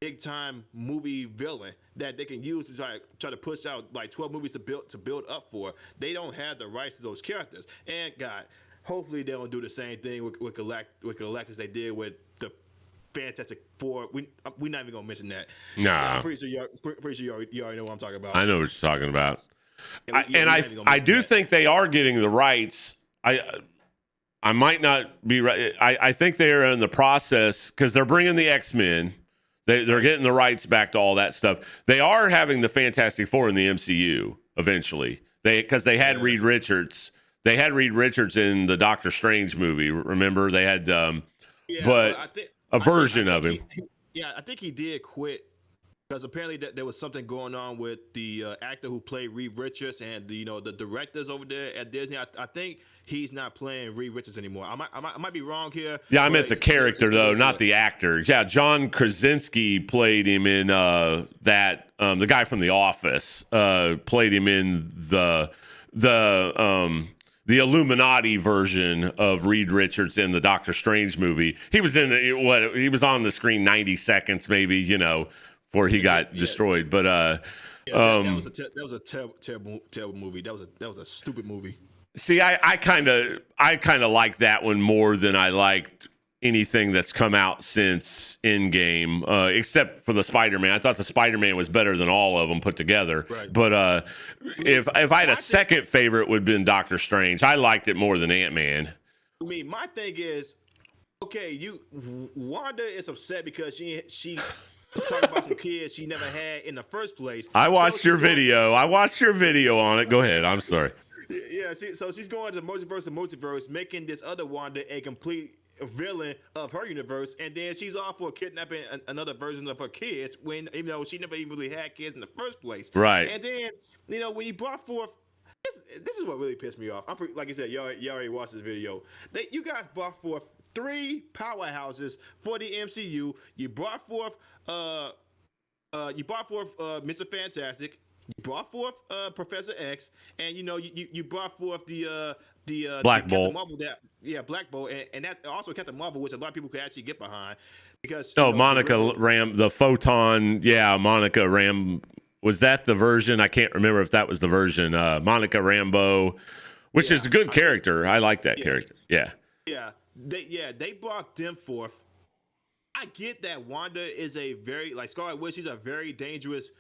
big time movie villain that they can use to try to push out like 12 movies to build up for. They don't have the rights to those characters, and God, hopefully they don't do the same thing with Galactus they did with the Fantastic Four. We're not even gonna mention that.
Nah.
I'm pretty sure you already know what I'm talking about.
I know what you're talking about.
I
do think they are getting the rights. I might not be right. I think they are in the process because they're bringing the X-Men. They're getting the rights back to all that stuff. They are having the Fantastic Four in the MCU eventually. Because they had Reed Richards. They had Reed Richards in the Doctor Strange movie. Remember, they had, a version of him.
I think he did quit because apparently there was something going on with the actor who played Reed Richards and the directors over there at Disney. I think he's not playing Reed Richards anymore. I might be wrong here.
Yeah, I meant the character though, not the actor. Yeah, John Krasinski played him in that. The guy from The Office played him in the Illuminati version of Reed Richards in the Doctor Strange movie. He was in he was on the screen 90 seconds maybe, before he got destroyed. But
that was a terrible movie. That was a stupid movie.
See, I kind of like that one more than I liked anything that's come out since Endgame, except for the Spider-Man. I thought the Spider-Man was better than all of them put together.
Right.
But if I had a second favorite, would have been Doctor Strange. I liked it more than Ant-Man.
I mean, my thing is, okay, Wanda is upset because she talking about some kids she never had in the first place.
I watched your video. I watched your video on it. Go ahead. I'm sorry.
Yeah, so she's going to the multiverse, making this other Wanda a complete villain of her universe, and then she's off for kidnapping another version of her kids when she never even really had kids in the first place.
Right.
And then when you brought forth this is what really pissed me off. Like I said, y'all already watched this video. You guys brought forth 3 powerhouses for the MCU. You brought forth Mr. Fantastic. You brought forth Professor X, and you brought forth the
Black
the
Bolt.
Marvel Black Bolt, and that also Captain Marvel, which a lot of people could actually get behind because
Monica Ram, the Photon, Monica Ram. Was that the version? I can't remember if that was the version. Monica Rambeau, which is a good character. I like that character. Yeah.
They brought them forth. I get that Wanda is a very Scarlet Witch. She's a very dangerous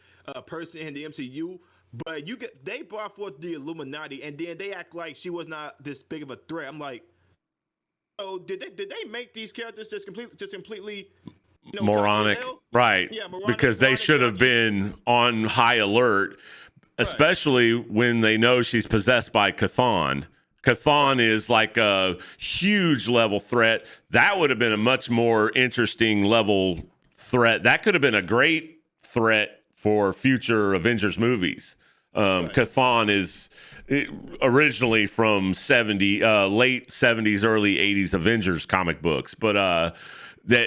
person in the MCU, but they brought forth the Illuminati, and then they act like she was not this big of a threat. I'm like, oh, did they make these characters just completely
moronic, right?
Yeah,
because they should have been on high alert, especially when they know she's possessed by Chthon. Chthon is like a huge level threat. That would have been a much more interesting level threat. That could have been a great threat for future Avengers movies. Chthon is originally from late 70s, early 80s Avengers comic books, but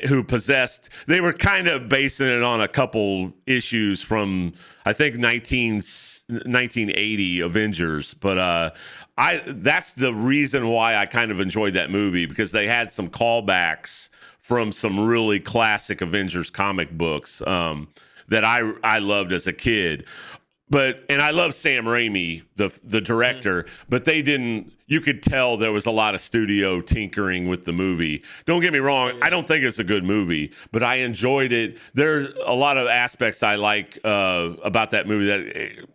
who possessed. They were kind of basing it on a couple issues from I think 1980 Avengers, but that's the reason why I kind of enjoyed that movie, because they had some callbacks from some really classic Avengers comic books that I loved as a kid. And I love Sam Raimi, the director, but they didn't. You could tell there was a lot of studio tinkering with the movie. Don't get me wrong, I don't think it's a good movie, but I enjoyed it. There's a lot of aspects I like about that movie that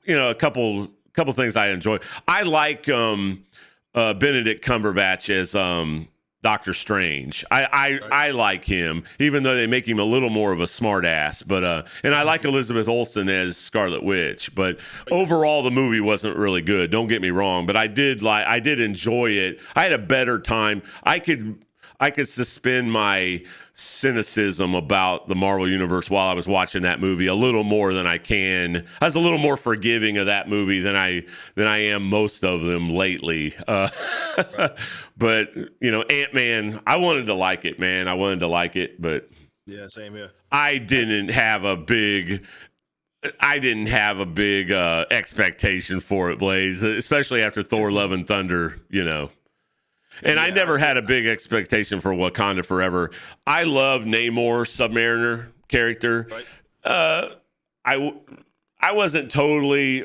a couple things I enjoy. I like Benedict Cumberbatch as Doctor Strange. I like him, even though they make him a little more of a smart ass. But and I like Elizabeth Olsen as Scarlet Witch. But overall, the movie wasn't really good. Don't get me wrong, but I did enjoy it. I had a better time. I could suspend my cynicism about the Marvel Universe while I was watching that movie a little more than I can. I was a little more forgiving of that movie than I am most of them lately. But Ant-Man, I wanted to like it, man. I wanted to like it, but
yeah, same here.
I didn't have a big expectation for it, Blaze, especially after Thor: Love and Thunder. And I never had a big expectation for Wakanda Forever. I love Namor, Submariner character.
Right.
I wasn't totally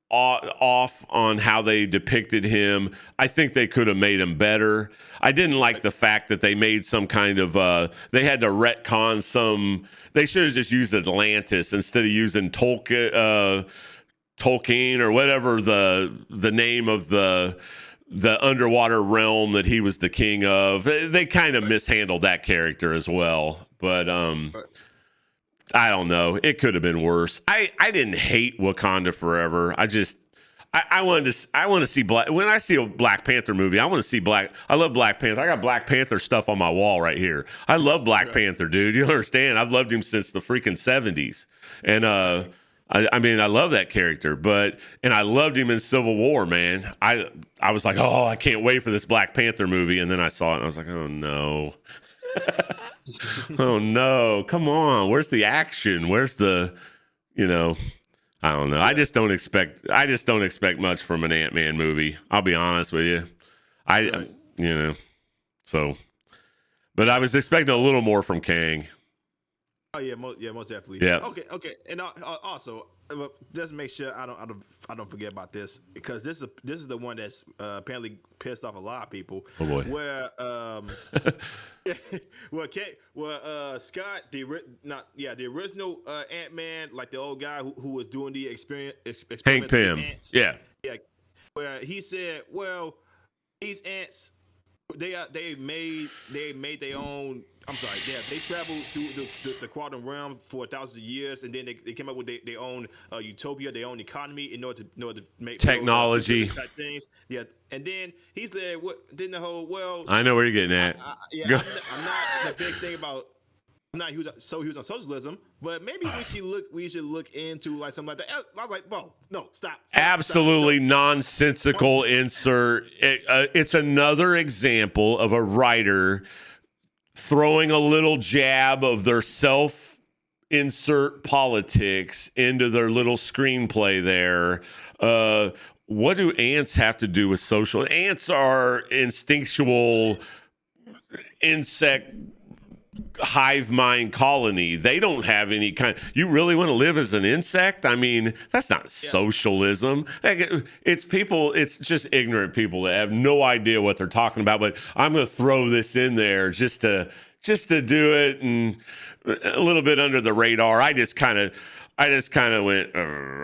off on how they depicted him. I think they could have made him better. I didn't like the fact that they made some kind of they had to retcon some. They should have just used Atlantis instead of using Tolkien or whatever the name of the underwater realm that he was the king of. They kind of mishandled that character as well. But I don't know. It could have been worse. I didn't hate Wakanda Forever. I want to see Black. When I see a Black Panther movie, I want to see Black. I love Black Panther. I got Black Panther stuff on my wall right here. I love Black Panther, dude. You understand? I've loved him since the freaking 70s. And I mean, I love that character, and I loved him in Civil War, man. I was like, oh, I can't wait for this Black Panther movie. And then I saw it and I was like, oh no. Oh no, come on. Where's the action? Where's the, I don't know. I just don't expect much from an Ant-Man movie. I'll be honest with you. So, but I was expecting a little more from Kang.
Oh yeah, most definitely.
Yeah.
Okay, and also just make sure I don't forget about this, because this is the one that's apparently pissed off a lot of people.
Oh boy.
Where Scott the original Ant-Man, like the old guy who was doing the experiment
Hank Pym.
Ants,
Yeah.
Where he said, well, these ants they made their own. I'm sorry. Yeah, they traveled through the quantum realm for thousands of years, and then they came up with their own utopia, their own economy in order to make
technology
type things. Yeah, and then he said, "What?" Then the whole
I know where you're getting at.
I'm not the big thing about. I'm not huge on socialism, but maybe we should look into like something like that. I was like, whoa, no, stop.
Absolutely nonsensical insert. It's another example of a writer throwing a little jab of their self-insert politics into their little screenplay there. What do ants have to do with social? Ants are instinctual insect hive mind colony. They don't have any kind. You really want to live as an insect? I mean, that's not socialism. It's people. It's just ignorant people that have no idea what they're talking about. But I'm going to throw this in there just to do it, and a little bit under the radar. I just kind of went.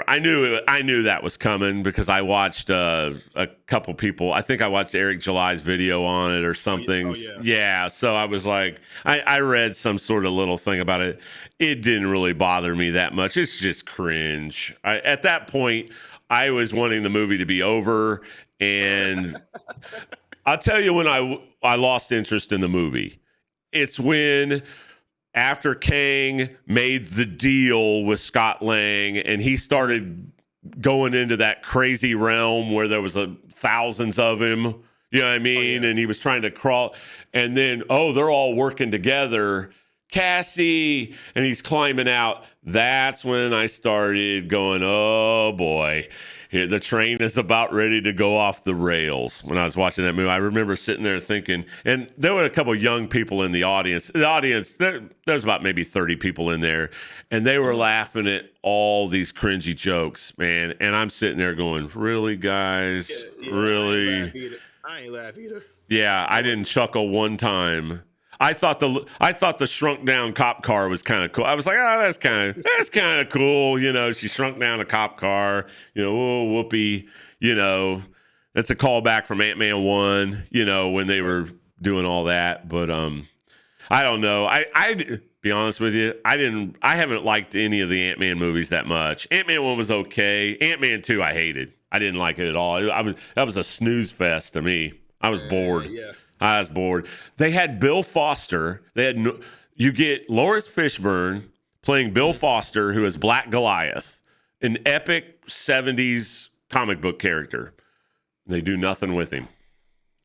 I knew that was coming because I watched a couple people. I think I watched Eric July's video on it or something. Yeah. So I was like, I read some sort of little thing about it. It didn't really bother me that much. It's just cringe. At that point, I was wanting the movie to be over, and I'll tell you when I lost interest in the movie. It's when, after Kang made the deal with Scott Lang and he started going into that crazy realm where there was thousands of him, you know what I mean? And he was trying to crawl, and then, they're all working together. Cassie, and he's climbing out. That's when I started going, oh boy, the train is about ready to go off the rails. When I was watching that movie, I remember sitting there thinking, and there were a couple of young people in the audience. There's about maybe 30 people in there, and they were laughing at all these cringy jokes, man. And I'm sitting there going, really, guys? Really?
I ain't laugh either.
Yeah, I didn't chuckle one time. I thought the shrunk down cop car was kind of cool. I was like, that's kind of cool. She shrunk down a cop car. Whoopee. It's a callback from Ant-Man 1, when they were doing all that. But I don't know. I be honest with you, I haven't liked any of the Ant-Man movies that much. Ant-Man 1 was okay. Ant-Man 2 I hated. I didn't like it at all. That was a snooze fest to me. I was bored.
Yeah.
I was bored. They had Bill Foster. You get Lawrence Fishburne playing Bill Foster, who is Black Goliath, an epic 70s comic book character. They do nothing with him.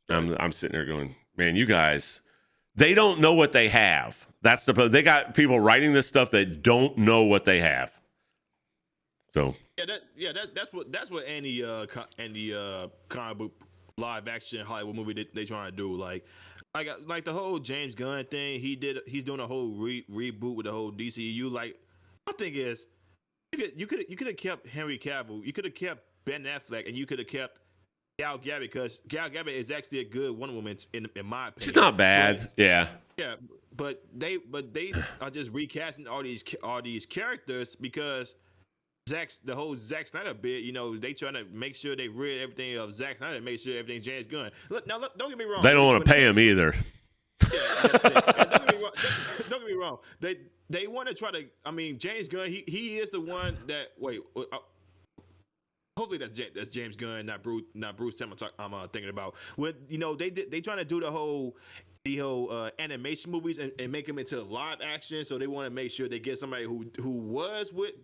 I'm sitting there going, man, you guys, they don't know what they have. That's they got people writing this stuff that don't know what they have. So
that's what any comic book live action Hollywood movie they trying to do. Like the whole James Gunn thing he's doing a whole reboot with the whole DCU. Like my thing is, you could have kept Henry Cavill, you could have kept Ben Affleck, and you could have kept Gal Gadot, because Gal Gadot is actually a good Wonder Woman in my opinion.
She's not bad. Yeah,
but they are just recasting all these characters because the whole Zack Snyder bit, they trying to make sure they rid everything of Zack Snyder and make sure everything's James Gunn. Look, don't get me wrong.
They don't want to pay him either.
Don't get me wrong. They want to try to. I mean, James Gunn. He is the one that. Wait. Hopefully that's James Gunn, not Bruce Timm. I'm thinking about. When they trying to do the whole animation movies and make them into live action. So they want to make sure they get somebody who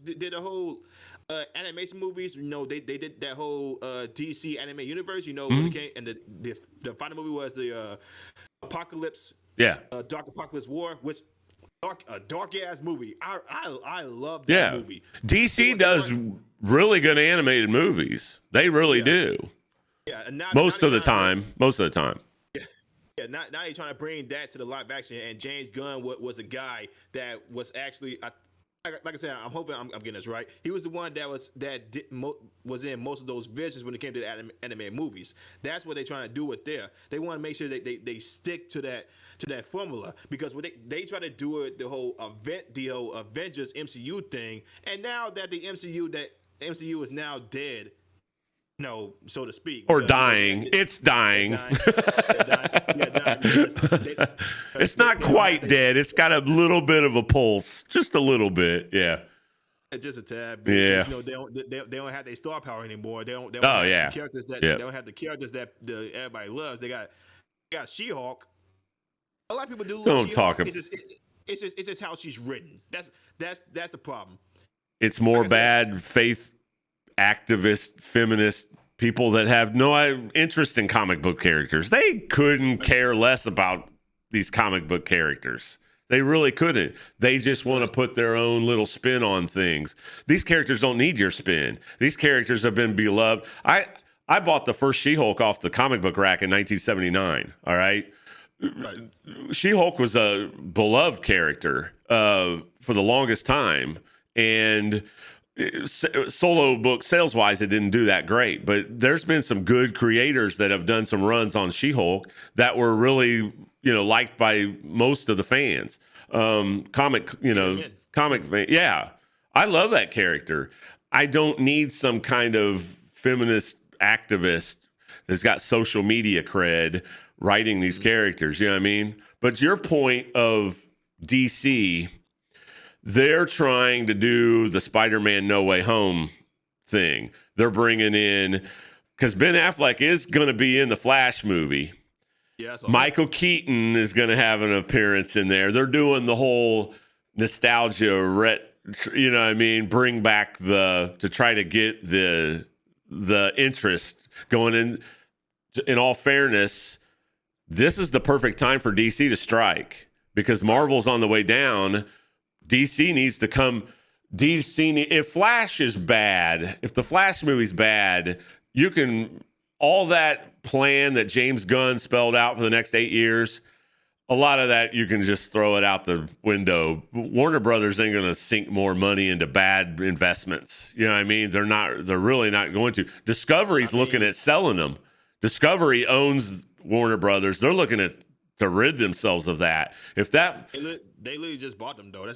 did the whole animation movies. They did that whole DC anime universe. When it came, and the final movie was the Apocalypse.
Yeah.
Dark Apocalypse War, which dark ass movie. I love that movie.
DC does really good animated movies. They really do.
Yeah, and
most of the time.
Yeah, now they're trying to bring that to the live action, and James Gunn was the guy that was actually, like I said, I'm hoping I'm getting this right. He was the one that was in most of those visions when it came to the anime movies. That's what they're trying to do with there. They want to make sure that they stick to that formula, because when they try to do it, the whole Avengers MCU thing, and now that the MCU is now dead, so to speak,
or dying. It's dying. It's not quite dead. It's got a little bit of a pulse, just a little bit. Yeah.
Just a tad bit. Yeah. They don't have their star power anymore. They don't have the characters that they don't have the characters that everybody loves. They got She-Hulk. A lot of people do love
Don't
She-Hulk.
talk about
it's just how she's written. That's the problem.
It's more bad faith activist, feminist people that have no interest in comic book characters. They couldn't care less about these comic book characters. They really couldn't. They just want to put their own little spin on things. These characters don't need your spin. These characters have been beloved. I bought the first She-Hulk off the comic book rack in 1979. All right. She-Hulk was a beloved character for the longest time, and solo book sales wise, it didn't do that great. But there's been some good creators that have done some runs on She-Hulk that were really liked by most of the fans. Comic fan. Yeah, I love that character. I don't need some kind of feminist activist that's got social media cred writing these characters. You know what I mean? But your point of DC, they're trying to do the Spider-Man No Way Home thing. They're bringing in, because Ben Affleck is going to be in the Flash movie. Yeah, Michael Keaton is going to have an appearance in there. They're doing the whole nostalgia, bring back to try to get the interest going in. In all fairness, this is the perfect time for DC to strike, because Marvel's on the way down. DC needs to come. If Flash is bad, if the Flash movie's bad, you can, all that plan that James Gunn spelled out for the next 8 years, a lot of that you can just throw it out the window. Warner Brothers ain't going to sink more money into bad investments. You know what I mean? They're really not going to. Discovery's looking at selling them. Discovery owns Warner Brothers. They're looking to rid themselves of that. If that
they literally just bought them though.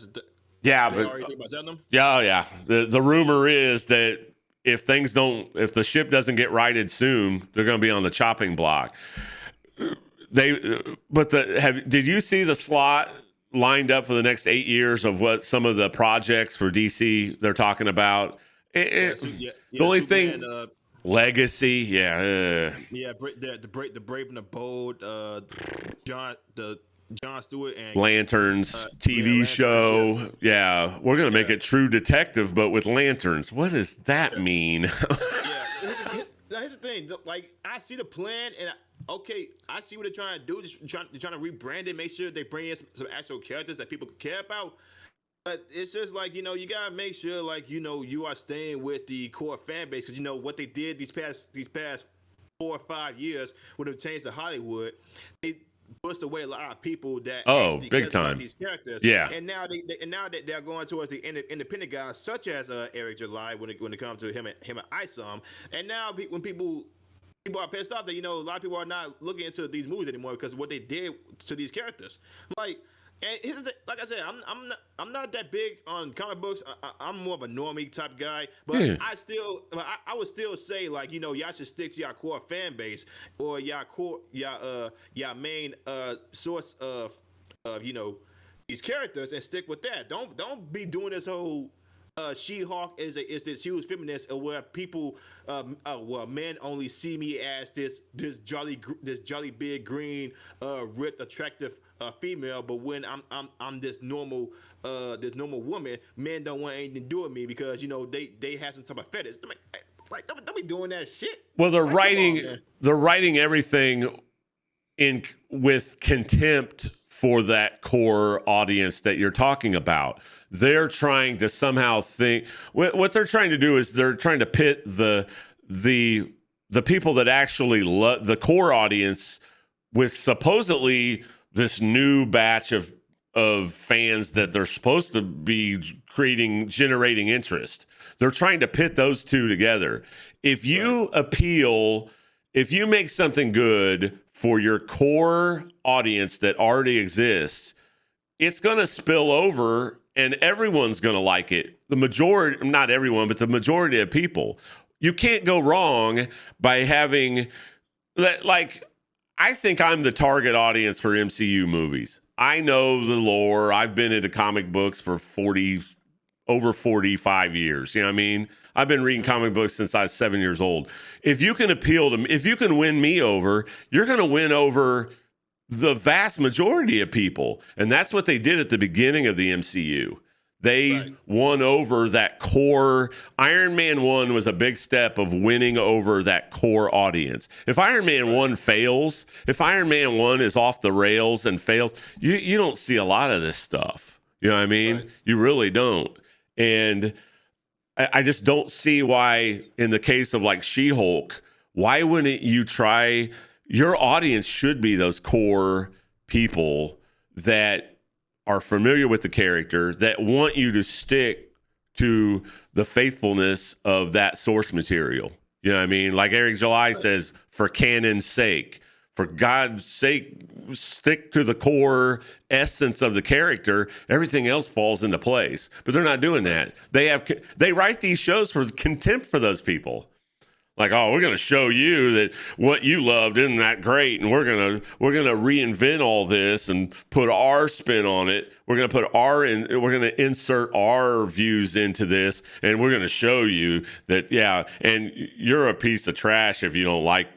Yeah,
but already think about selling them?
Yeah. The rumor is that if the ship doesn't get righted soon, they're going to be on the chopping block. Did you see the slot lined up for the next 8 years of what some of the projects for DC they're talking about? The only
Superman,
thing, Legacy,
the Brave and the Bold, John Stewart and
Lanterns TV show. Yeah, we're gonna make it True Detective, but with lanterns. What does that mean?
Here's the thing. Like, I see the plan, and I see what they're trying to do. They're trying to rebrand it, make sure they bring in some actual characters that people care about. But it's just like, you gotta make sure, like, you are staying with the core fan base, because what they did these past 4 or 5 years would have changed to Hollywood. They pushed away a lot of people that
big time
these characters.
Yeah.
And now they're going towards the independent guys, such as Eric July, when it comes to him and Isom. And now when people are pissed off that a lot of people are not looking into these movies anymore because of what they did to these characters. And like I said, I'm not that big on comic books. I'm more of a normie type guy, but I would still say, like, y'all should stick to your core fan base or your main source of these characters and stick with that. Don't be doing this whole She-Hulk is this huge feminist where people men only see me as this jolly big green ripped attractive female, but when I'm this normal woman, men don't want anything to do with me because they have some type of fetish. Like, don't be doing that shit.
Well, they're writing everything in with contempt for that core audience that you're talking about. They're trying to somehow think what they're trying to do is they're trying to pit the people that actually love the core audience with supposedly this new batch of fans that they're supposed to be generating interest. They're trying to pit those two together. If you make something good for your core audience that already exists, it's going to spill over and everyone's going to like it. Not everyone, but the majority of people. You can't go wrong by having, like, I think I'm the target audience for MCU movies. I know the lore. I've been into comic books for over 45 years. You know what I mean? I've been reading comic books since I was 7 years old. If you can if you can win me over, you're going to win over the vast majority of people. And that's what they did at the beginning of the MCU. They won over that core. Iron Man 1 was a big step of winning over that core audience. If Iron Man 1 fails, if Iron Man 1 is off the rails and fails, you don't see a lot of this stuff. You know what I mean? Right. You really don't. And I just don't see why, in the case of like She-Hulk, why wouldn't you try? Your audience should be those core people that are familiar with the character, that want you to stick to the faithfulness of that source material. You know what I mean? Like Eric July says, for canon's sake, for God's sake, stick to the core essence of the character. Everything else falls into place. But they're not doing that. They write these shows for contempt for those people. Like, oh, we're going to show you that what you loved isn't that great, and we're going to reinvent all this and put our spin on it. We're going to we're going to insert our views into this, and we're going to show you that and you're a piece of trash if you don't like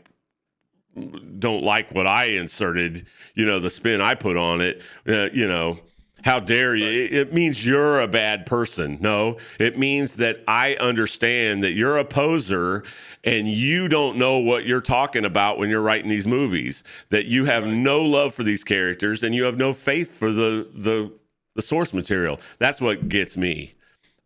what I inserted, the spin I put on it, How dare you? It means you're a bad person. No, it means that I understand that you're a poser and you don't know what you're talking about when you're writing these movies, that you have no love for these characters and you have no faith for the source material. That's what gets me.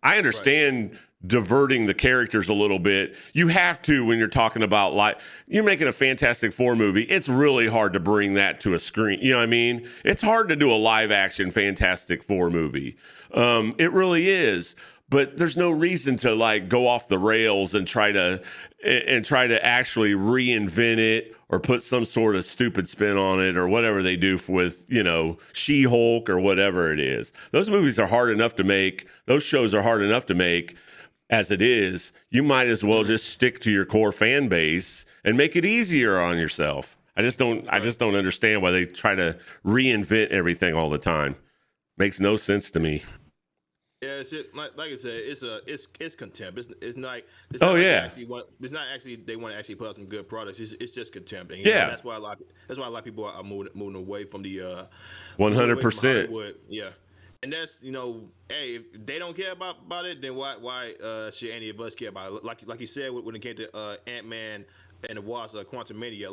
I understand diverting the characters a little bit. You have to when you're talking about you're making a Fantastic Four movie. It's really hard to bring that to a screen. You know what I mean? It's hard to do a live action Fantastic Four movie. It really is. But there's no reason to go off the rails and try to actually reinvent it or put some sort of stupid spin on it or whatever they do with, She-Hulk or whatever it is. Those movies are hard enough to make. Those shows are hard enough to make. as it is, you might as well just stick to your core fan base and make it easier on yourself. I just don't understand why they try to reinvent everything all the time. Makes no sense to me.
Yeah, it's just, like I said, it's contempt. It's not. It's
Oh
not like
yeah,
it's not actually they want to actually put out some good products. It's just contempt. And,
yeah.
that's why a lot of people are moving away from the
100%.
Hollywood. Yeah, and that's hey, if they don't care about it, then why should any of us care about it? Like you said when it came to Ant-Man and the Wasp, Quantumania,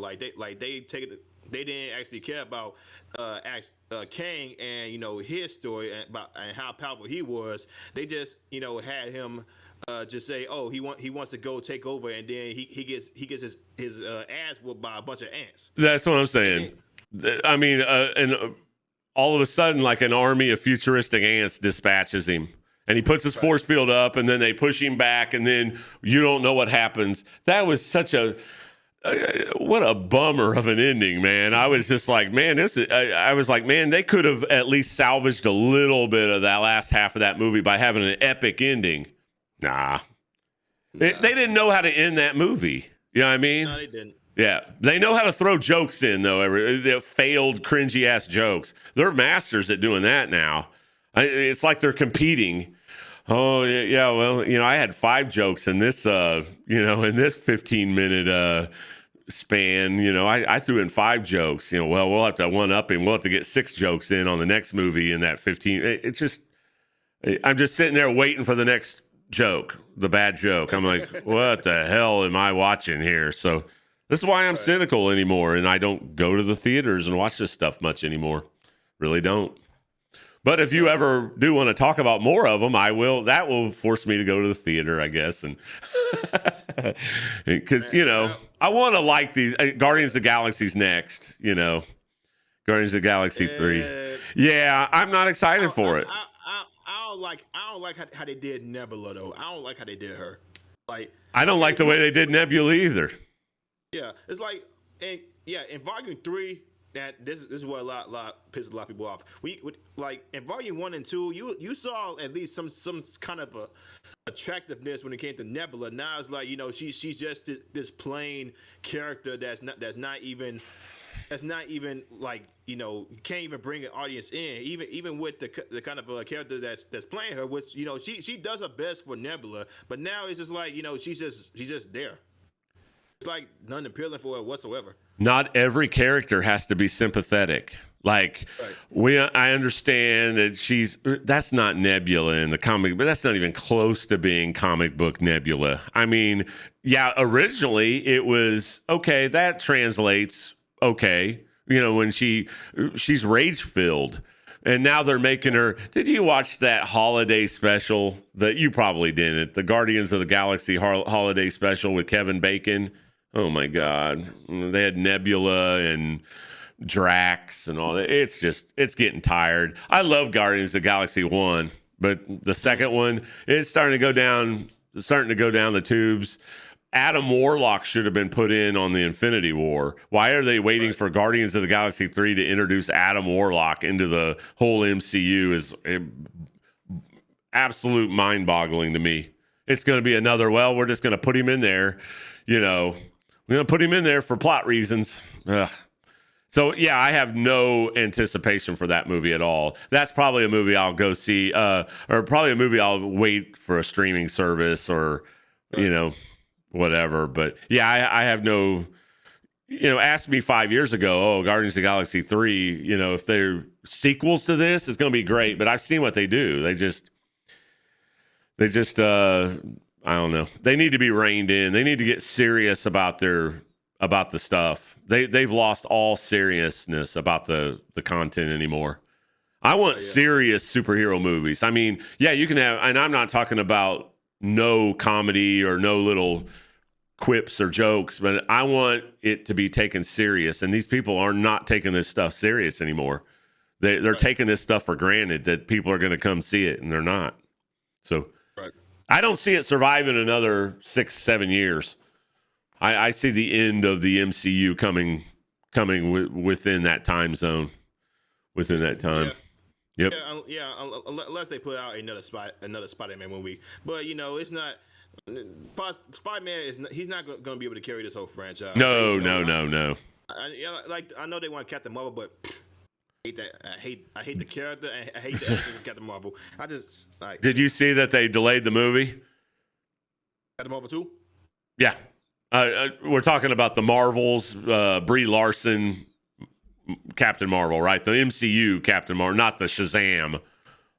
they didn't actually care about Kang and his story and how powerful he was. They just had him just say, oh, he wants to go take over, and then he gets his ass whooped by a bunch of ants.
That's what I'm saying. I mean, and all of a sudden, like an army of futuristic ants dispatches him. And he puts his force field up, and then they push him back, and then you don't know what happens. That was such a what a bummer of an ending, man. I was just like, man, I was like, man, they could have at least salvaged a little bit of that last half of that movie by having an epic ending. Nah. They didn't know how to end that movie. You know what I mean?
No, they didn't.
Yeah, they know how to throw jokes in, though. They failed, cringy-ass jokes. They're masters at doing that now. It's like they're competing. Oh, yeah, well, I had 5 jokes in this, in this 15-minute span. I threw in 5 jokes. Well, we'll have to one-up him. We'll have to get 6 jokes in on the next movie in that 15. It's just, I'm just sitting there waiting for the next joke, the bad joke. I'm like, what the hell am I watching here? So this is why I'm cynical anymore, and I don't go to the theaters and watch this stuff much anymore. Really don't. But if you ever do want to talk about more of them, I will. That will force me to go to the theater, I guess, and because I want to like these Guardians of the Galaxy's next. Guardians of the Galaxy 3. Yeah, I'm not excited for it.
I don't like how they did Nebula though. I don't like how they did her.
I don't like the way they did Nebula either.
Yeah, it's like, in Volume 3. That this is what a lot pisses a lot of people off. We like in Volume 1 and 2, you saw at least some kind of a attractiveness when it came to Nebula. Now it's like she's just this plain character that's not even like you can't even bring an audience in. Even with the kind of character that's playing her, which she does her best for Nebula, but now it's just like she's just there. It's like nothing appealing for her whatsoever.
Not every character has to be sympathetic. Like I understand that that's not Nebula in the comic, but that's not even close to being comic book Nebula. I mean, yeah, originally it was okay. That translates okay. When she's rage filled, and now they're making her. Did you watch that holiday special that you probably didn't? The Guardians of the Galaxy holiday special with Kevin Bacon. Oh my God. They had Nebula and Drax and all that. It's getting tired. I love Guardians of the Galaxy 1, but the second one, it's starting to go down the tubes. Adam Warlock should have been put in on the Infinity War. Why are they waiting for Guardians of the Galaxy 3 to introduce Adam Warlock into the whole MCU is absolute mind-boggling to me. It's going to be another, we're just going to put him in there, we're going to put him in there for plot reasons. Ugh. So, yeah, I have no anticipation for that movie at all. That's probably a movie I'll go see, or probably a movie I'll wait for a streaming service or, whatever. But, yeah, I have no, ask me 5 years ago, Guardians of the Galaxy 3, if they're sequels to this, it's going to be great. But I've seen what they do. They just I don't know. They need to be reined in. They need to get serious about the stuff. They've lost all seriousness about the content anymore. I want serious superhero movies. I mean, yeah, you can have, and I'm not talking about no comedy or no little quips or jokes, but I want it to be taken serious. And these people are not taking this stuff serious anymore. They're taking this stuff for granted that people are going to come see it, and they're not. So. I don't see it surviving another 6-7 years. I see the end of the MCU coming within that time zone, within that time. Yep.
Unless they put out another Spider-Man movie. But it's not. Spider-Man he's not going to be able to carry this whole franchise.
No, no.
I know they want Captain Marvel, but I hate that. I hate the character. I hate the actors of Captain Marvel. I just like.
Did you see that they delayed the movie?
Captain Marvel 2?
Yeah. We're talking about the Marvels, Brie Larson, Captain Marvel, right? The MCU Captain Marvel, not the Shazam.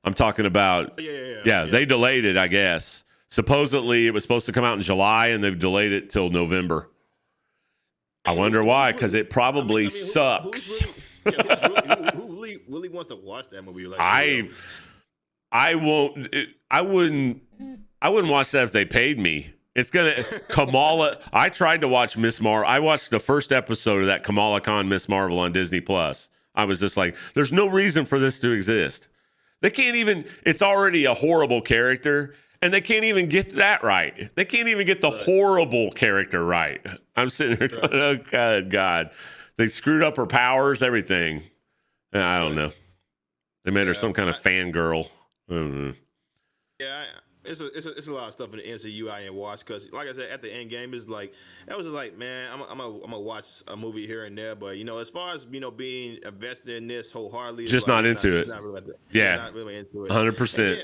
I'm talking about. Yeah, they delayed it, I guess. Supposedly, it was supposed to come out in July, and they've delayed it till November. I wonder why, because it probably sucks.
Who really wants to watch that movie? Like,
I won't. I wouldn't watch that if they paid me. It's gonna Kamala. I tried to watch Miss Marvel. I watched the first episode of that Kamala Khan Miss Marvel on Disney Plus. I was just like, there's no reason for this to exist. They can't even. It's already a horrible character, and they can't even get that right. They can't even get the horrible character right. I'm sitting there going, oh God. They screwed up her powers, everything. I don't know. They made her some kind of fangirl.
Yeah, it's a lot of stuff in the MCU I ain't watched because, like I said, at the end game is like that was just like, man, I'm gonna watch a movie here and there, but as far as being invested in this wholeheartedly,
just not into it. Not really into it. 100%.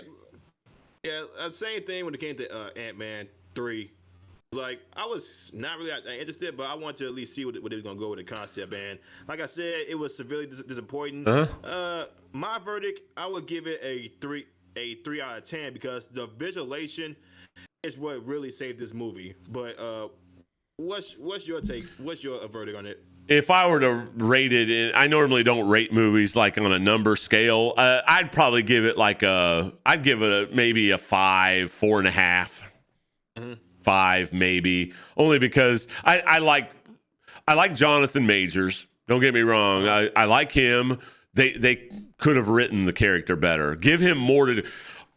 Yeah, same thing when it came to Ant-Man 3. Like, I was not really interested, but I wanted to at least see what they were going to go with the concept. And like I said, it was severely disappointing. My verdict, I would give it a 3 out of 10 because the visualization is what really saved this movie. But what's your take? What's your verdict on it?
If I were to rate it, I normally don't rate movies like on a number scale. I'd probably give it maybe a 5, 4.5. 5 maybe, only because I like Jonathan Majors. Don't get me wrong. I like him. They could have written the character better. Give him more to do.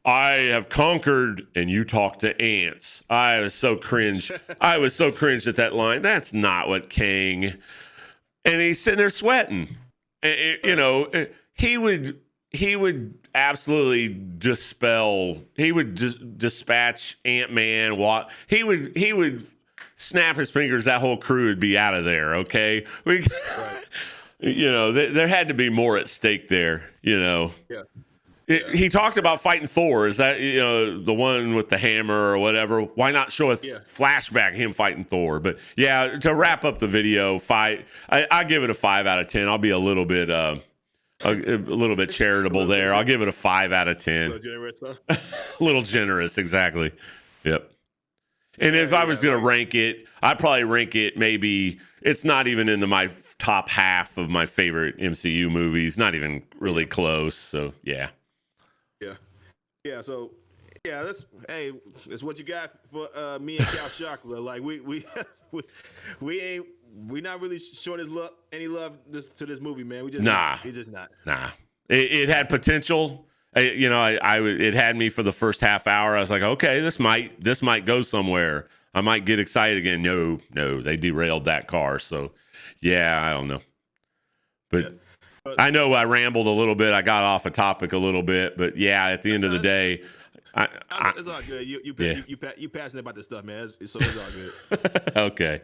I have conquered and you talk to ants. I was so cringe. I was so cringed at that line. That's not what Kang. And he's sitting there sweating. He would absolutely dispatch Ant-Man. He would snap his fingers. That whole crew would be out of there. Okay, there had to be more at stake there. Yeah. He talked about fighting Thor. Is that the one with the hammer or whatever? Why not show a flashback him fighting Thor? But yeah, to wrap up the video, I give it a 5 out of 10. I'll be a little bit charitable there. I'll give it a 5 out of 10. A little generous, huh? A little generous, exactly. Yep. And if I was going to rank it, I'd probably rank it maybe, it's not even into my top half of my favorite MCU movies. Not even really close. So, yeah.
Yeah, so, that's what you got for me and Cal Chakra. Like, we not really showing any love to this movie, man. We just not. It
had potential. It had me for the first half hour. I was like, okay, this might go somewhere. I might get excited again. No, they derailed that car. So, yeah, I don't know. But I know I rambled a little bit. I got off a topic a little bit. But yeah, at the end of the day,
it's all good. You passionate about this stuff, man. So it's all good.
Okay.